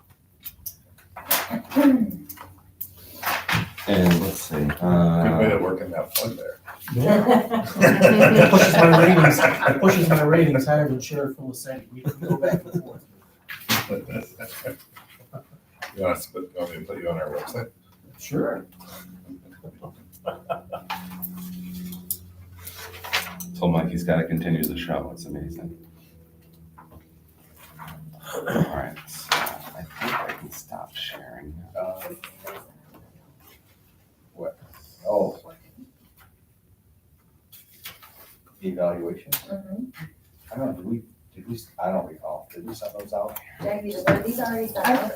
And let's see. Good way to work in that plug there. It pushes my ratings higher than Sheriff Felicity. We can go back and forth. You want me to put you on our website? Sure. Told Mike he's got to continue the show. It's amazing. All right. So I think I can stop sharing. What? Oh. evaluation? Mhm. I don't know, I don't recall. Did we send those out? Jackie, were these already sent out?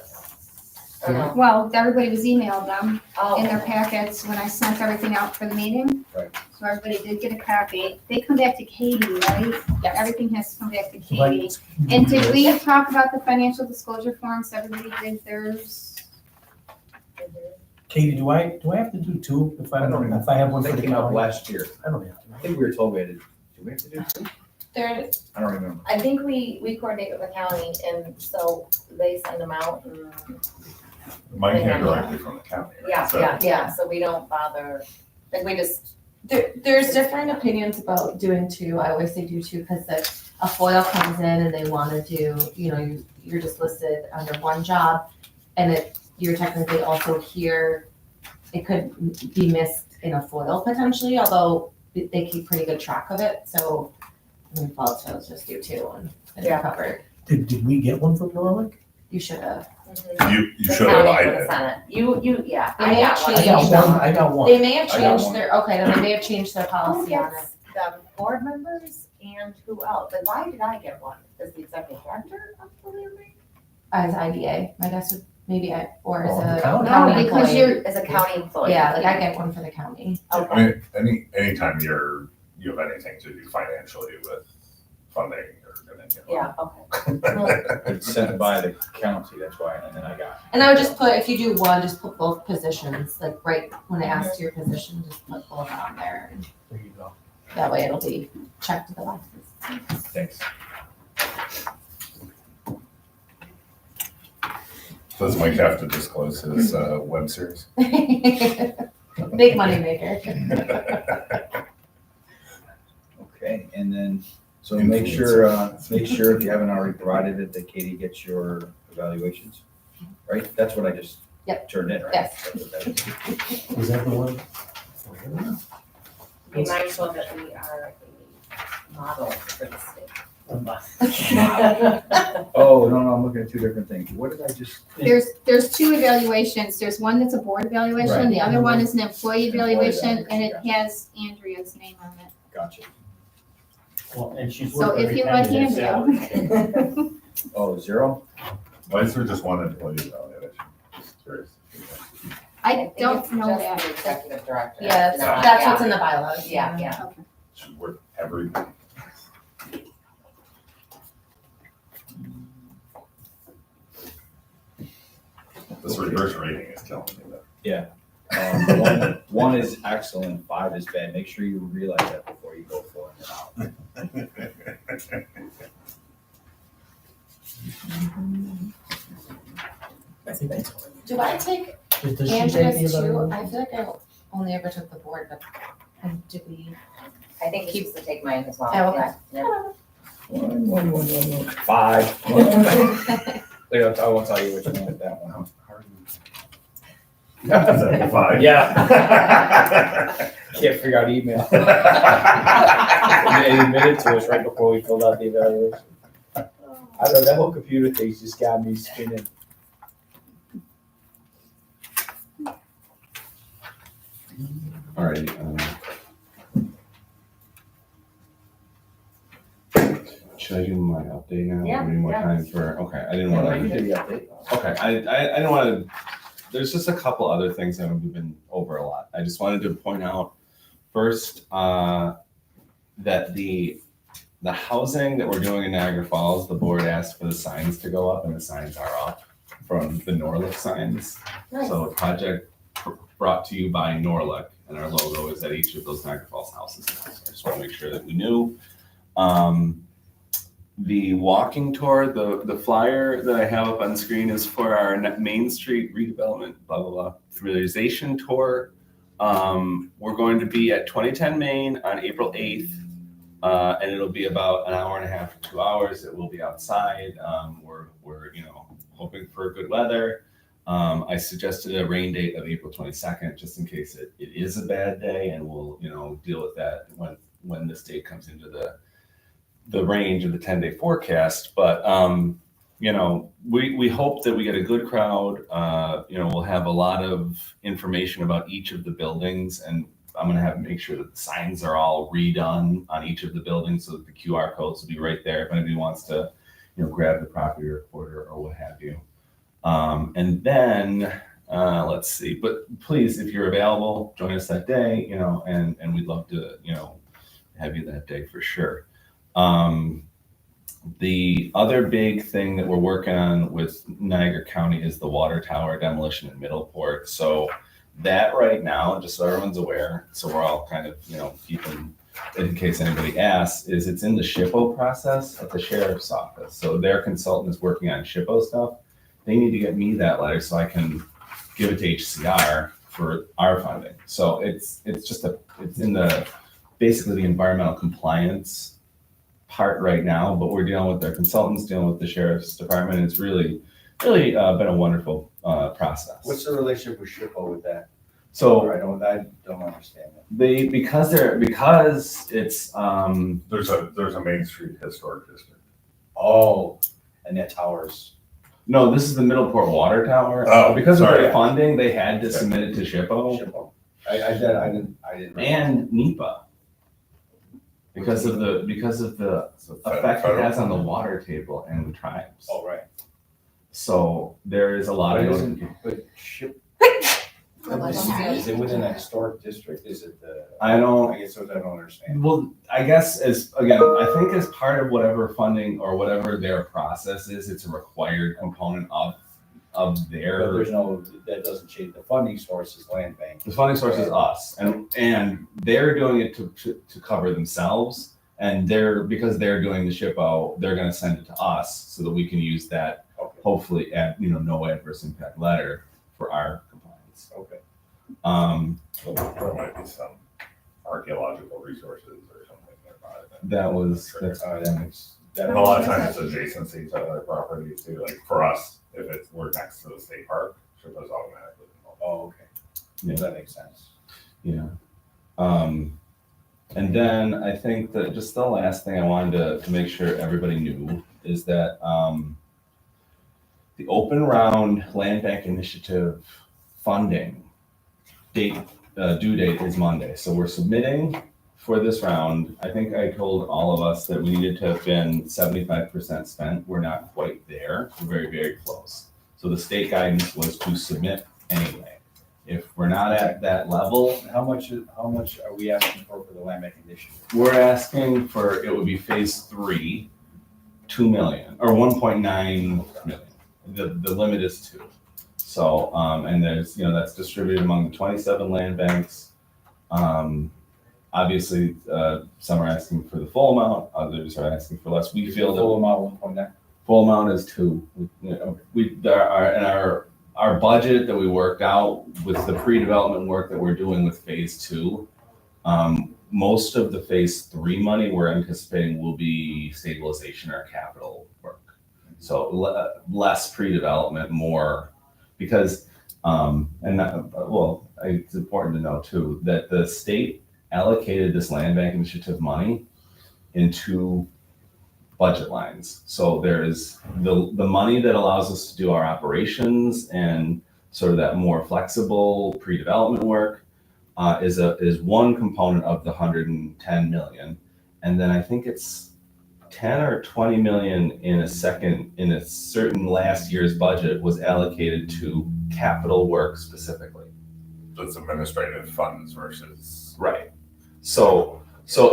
Or no? Well, everybody was emailed them in Oh, their packets when I sent everything out for the meeting. Right. So everybody did get a copy. They come back to Katie, right? Yes. Everything has to come back to Right. Katie. And did we talk about the financial disclosure forms? Everybody did theirs? Katie, do I have to do two if I have one for They the came out county? last year. I don't have to. I think we were told we had to, do we have to do two? there, I don't remember. I think we coordinate with the county and so they send them out and, Mine came directly from the county. right? So- yeah, so we don't bother, like we just, There's different opinions about doing two. I always say do two because if a FOIL comes in and they want to do, you're just listed under one job, and you're technically also here, it could be missed in a FOIL potentially, although they keep pretty good track of it. So we thought so just do two and Yeah. cover it. Did we get one from Norlick? You should have. You the should have, county I for the did. Senate. Yeah, They I may got have one. changed I got one. They may have I got changed one. then they may have changed their Who policy on it. gets them, board members and who else? Like, why did I get one? As the executive director of the Liberty? As IDA, I guess would maybe or as Oh, the a county. county No, because employee. you're, As a county employee? Yeah, like I get one for the county. I Okay, mean, anytime you have anything to do financially with funding or anything. yeah, okay. It's sent by the county, that's why, and then I got. And I would just put, if you do one, just put both positions, like right when it asks your position, just put both on there. And There you go. that way it'll be checked to the boxes. Thanks. Does Mike have to disclose his web series? Big money maker. Okay, and then, so make sure if you haven't already provided it, that Katie gets your evaluations, right? That's what I just Yep. turned in, right? Yes. That's what that is. Was that the one? Be mindful that we are a model for the state. Oh, no, I'm looking at two different things. What did I just? there's two evaluations. There's one that's a board evaluation, Right. the other one is an employee Employee evaluation, and it evaluation, has Andrea's name on it. Gotcha. Well, and she's So worth if every you penny like that's salary. Andrea. Oh, zero? Why is there just one employee evaluation? Just curious. I don't think know it's that. just the executive director. Yeah, not- that's what's in the bylaws. Yeah. She's worth every penny. This reverse rating is killing me though. One is excellent, 5 is bad. Make sure you realize that before you go for it. I think that's. Do I take Does she take Andrea's the too? other? I feel like I only ever took the board, but did we? I think he used to take mine as well. Oh, okay. Yeah. 5. I won't tell you which one with that one. Is that a 5? Yeah. Can't figure out email. They admitted to us right before we filled out the evaluation. I don't know, that whole computer thing's just got me spinning. Alrighty. Should I do my update now? Yeah, We need more yeah. time for, okay, I didn't want I can to, do the update. okay, I didn't want to, there's just a couple other things that we've been over a lot. I just wanted to point out first, that the housing that we're doing in Niagara Falls, the board asked for the signs to go up and the signs are up from the Norlick signs. Nice. So a project brought to you by Norlick, and our logo is at each of those Niagara Falls houses. So I just want to make sure that we knew. The walking tour, the flyer that I have up on screen is for our Main Street redevelopment, blah, blah, blah, prioritization tour. We're going to be at 2010 Main on April 8th. And it'll be about an hour and a half to 2 hours. It will be outside. We're hoping for good weather. I suggested a rain date of April 22nd, just in case it is a bad day, and we'll deal with that when this date comes into the range of the 10-day forecast. But we hope that we get a good crowd. We'll have a lot of information about each of the buildings, and I'm gonna have to make sure that the signs are all redone on each of the buildings so that the QR codes will be right there if anybody wants to, grab the property recorder or what have you. And then, let's see, but please, if you're available, join us that day, and we'd love to, have you that day for sure. The other big thing that we're working on with Niagara County is the water tower demolition in Middleport. So that right now, just so everyone's aware, so we're all kind of, keeping, in case anybody asks, is it's in the SHPO process at the sheriff's office. So their consultant is working on SHPO stuff. They need to get me that letter so I can give it to HCR for our funding. So it's in basically the environmental compliance part right now, but we're dealing with their consultants, dealing with the sheriff's department. It's really been a wonderful process. What's the relationship with SHPO with that? So I don't understand that. because it's There's a Main Street Historic District. Oh, and that tower's. no, this is the Middleport Water Tower. Oh, Because of sorry. their funding, they had to submit it to SHPO SHPO. I didn't. and NEPA. Because of the effect it has on the water table and the tribes. Oh, right. So there is a lot of. But is it within a historic district? Is it the? I guess what I don't understand. Well, I guess I think as part of whatever funding or whatever their process is, it's a required component of But their. that doesn't change. The funding source is land bank. The funding source is us, and they're doing it to cover themselves, and because they're doing the SHPO, they're going to send it to us so that we can use that, Okay. hopefully at no adverse impact letter for our compliance. Okay. There might be some archaeological resources or something nearby. That's And a lot of times it's adjacency to other properties too. Like for us, if we're next to the state park, SHPO's automatically involved. Oh, okay. Yeah. That makes sense. Yeah. And then I think that just the last thing I wanted to make sure everybody knew is that the Open Round Land Bank Initiative funding due date is Monday. So we're submitting for this round. I think I told all of us that we needed to have been 75% spent. We're not quite there. We're very, very close. So the state guidance was to submit anyway. If we're not at that level, How much are we asking for the land bank initiative? we're asking for, it would be phase 3, 2 million or 1.9 million. The limit is 2. So, and there's, that's distributed among the 27 land banks. Obviously, some are asking for the full amount, others are asking for less. We feel that Full amount, 1.9? full amount is 2. Our budget that we worked out with the pre-development work that we're doing with phase 2, most of the phase 3 money we're anticipating will be stabilization or capital work. So less pre-development, more, because, it's important to know too, that the state allocated this land bank initiative money into budget lines. So there's the money that allows us to do our operations and sort of that more flexible pre-development work is one component of the 110 million. And then I think it's 10 or 20 million in a certain last year's budget was allocated to capital work specifically. That's administrative funds versus. Right. So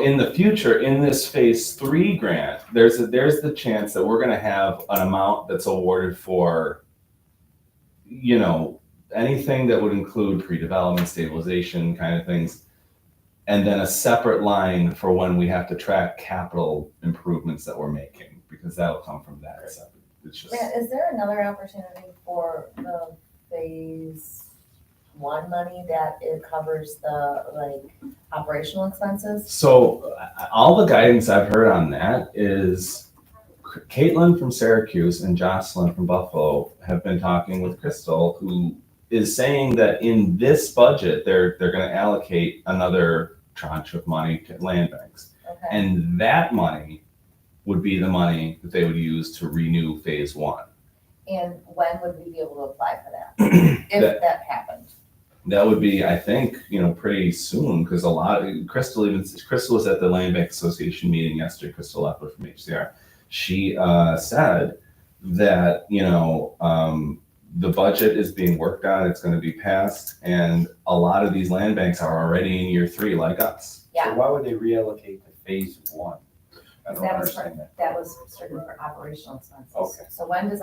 in the future, in this phase 3 grant, there's the chance that we're going to have an amount that's awarded for, anything that would include pre-development, stabilization kind of things, and then a separate line for when we have to track capital improvements that we're making, because that'll come from that. It's just. Matt, is there another opportunity for the phase 1 money that it covers the operational expenses? So all the guidance I've heard on that is Caitlin from Syracuse and Jocelyn from Buffalo have been talking with Crystal, who is saying that in this budget, they're going to allocate another tranche of money to land banks. Okay. And that money would be the money that they would use to renew phase 1. And when would we be able to apply for that? If that happened? That would be, I think, pretty soon, because Crystal was at the Land Bank Association meeting yesterday, Crystal Lepler from HCR. She said that, the budget is being worked on, it's gonna be passed, and a lot of these land banks are already in year 3 like us. Yeah. So why would they reallocate to phase 1? I don't That was understand that. That was strictly for operational expenses. Okay. So when does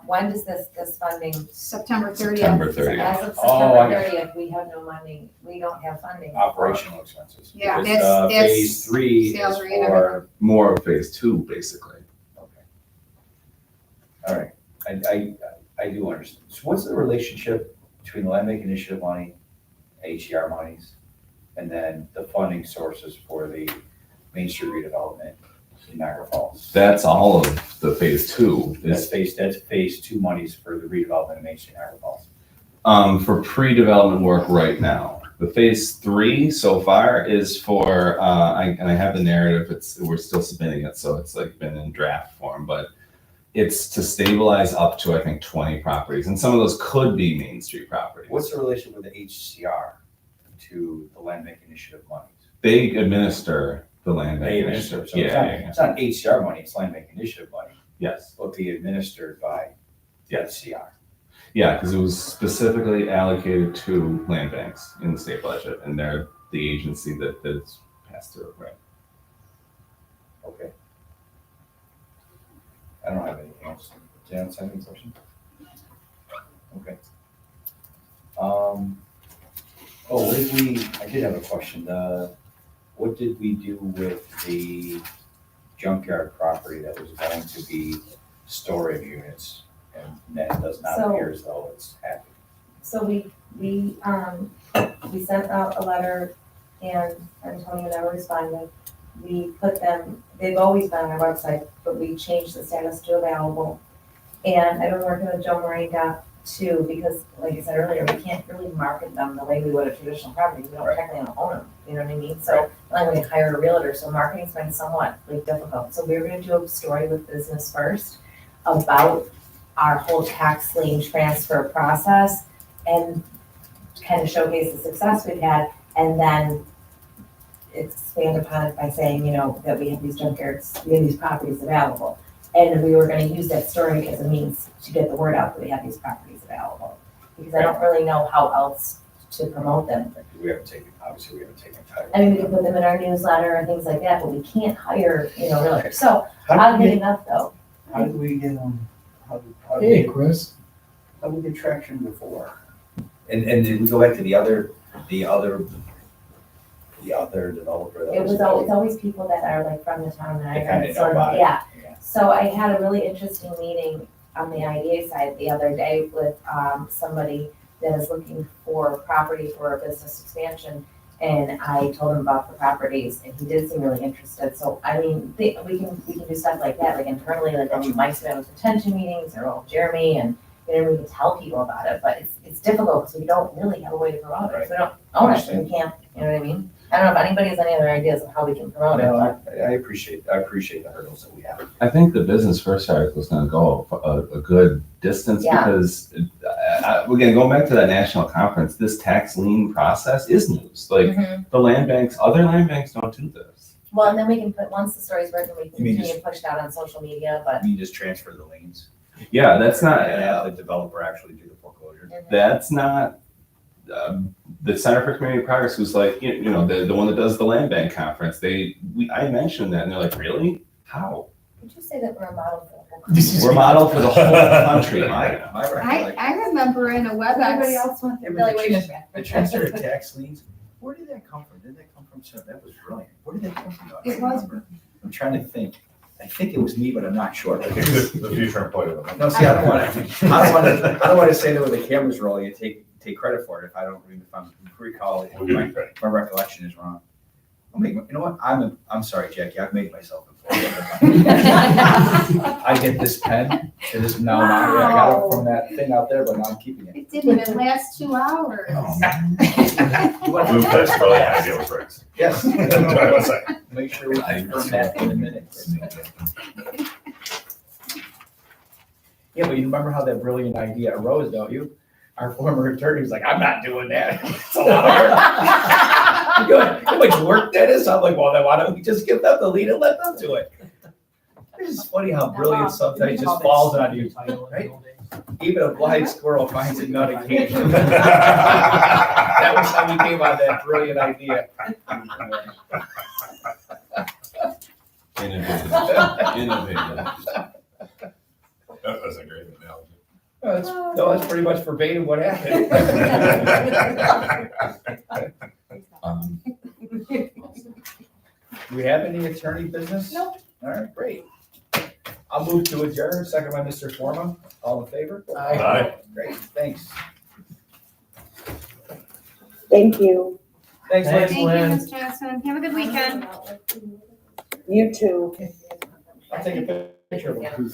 when does this funding? September 30th. September So 30th. as of Oh, I September got 30th, we have no money, we don't have funding. Operational expenses. Yeah, Because, that's phase 3 is salary and for, More of phase 2, basically. okay. All right, I do understand. So what's the relationship between the Land Bank Initiative money, HCR monies, and then the funding sources for the Main Street redevelopment in Niagara Falls? That's all of the phase 2. That's phase 2 monies for the redevelopment of Main Street Niagara Falls. For pre-development work right now. The phase 3 so far is for, and I have the narrative, we're still submitting it, so it's like been in draft form, but it's to stabilize up to, I think, 20 properties, and some of those could be Main Street properties. What's the relationship with the HCR to the Land Bank Initiative monies? They administer the land bank. They administer, so Yeah, it's not HCR money, it's Land Bank Initiative money, Yes. will be administered by the HCR. Yeah, because it was specifically allocated to land banks in the state budget, and they're the agency that's passed through. Right. Okay. I don't have anything else. Do you have any questions? Okay. I did have a question. What did we do with the junkyard property that was going to be storage units? And then it does not So- appear as though it's happening. So we sent out a letter and Antonio never responded. We put them, they've always been on our website, but we changed the status to available. And I've been working with Joe Moringa too, because like I said earlier, we can't really market them the way we would a traditional property. We don't technically own them, you know what I mean? So I'm going to hire a realtor, so marketing's been somewhat like difficult. So we're going to do a story with Business First about our whole tax lien transfer process and kind of showcase the success we've had, and then expand upon it by saying, that we have these junkyards, we have these properties available. And we were gonna use that story as a means to get the word out that we have these properties available. Because I don't really know how else to promote them. Obviously we haven't taken title. I mean, we can put them in our newsletter and things like that, but we can't hire, realtors. So, oddly enough though, How did we get Hey, Chris. how did we get traction before? And did we go back to the other developer that was? it's always people that are like from the town that They kinda know sort of, about it. yeah. Yeah. So I had a really interesting meeting on the IDA side the other day with somebody that is looking for property for a business expansion. And I told him about the properties and he did seem really interested. So, I mean, we can do stuff like that, like internally, like when Mike's been with retention meetings or Jeremy, and we can tell people about it, but it's difficult because we don't really have a way to promote it. So we don't own it, and we can't, you know what I mean? I don't know if anybody has any other ideas of how we can promote it, No, but I appreciate the hurdles that we have. I think the Business First article is going to go a good distance Yeah. because, again, going back to that national conference, this tax lien process is news. Like the land banks, other land banks don't do this. well, and then we can put, once the story's written, we can You mean continue to push it out on social media, but. You just transfer the liens Yeah, that's not. and have the developer actually do the foreclosure. That's not. The Center for Community Progress was like, the one that does the land bank conference. I mentioned that, and they're like, really? How? Would you say that we're a model for the whole country? We're model for the whole country. My recollection. I remember in a Everybody WebEx, else wants Yeah, but evaluation. The transfer of tax liens, where did that come from? Did that come from, that was brilliant. Where did that come from? I It was- remember. I'm trying to think. I think it was me, but I'm not sure. I think the future employee of the. No, see, I don't want to say that when the camera's rolling, you take credit for it if I'm recall it. We'll give you credit. My recollection is wrong. You know what? I'm sorry, Jackie. I've made myself employed. I get this pen and this now. I got it from that thing out there, but now I'm keeping it. it didn't even last 2 hours. Blue Pest probably had to deal with Rick's. Yes. That's what I was saying. Make sure we confirm that in a minute. Yeah, but you remember how that brilliant idea arose, don't you? our former attorney was like, I'm not doing that. It's a lot of work. You know how much work that is? I'm like, well, then why don't we just give them the lead and let them do it? It's just funny how brilliant sometimes just falls on you, right? Even a blind squirrel finds a nut occasionally. That was how we came on that brilliant idea. Innovative. That's a great analogy. No, that's pretty much verbatim what happened. Um, Do we have any attorney business? Nope. All right, great. I'll move to adjourn, second by Mr. Forma. All in favor? Aye. Great, thanks. Thank you. Thanks, Thanks. Lynn. Thank you, Lynn. Ms. Jackson. Have a good weekend. You too. I'll take a picture of him.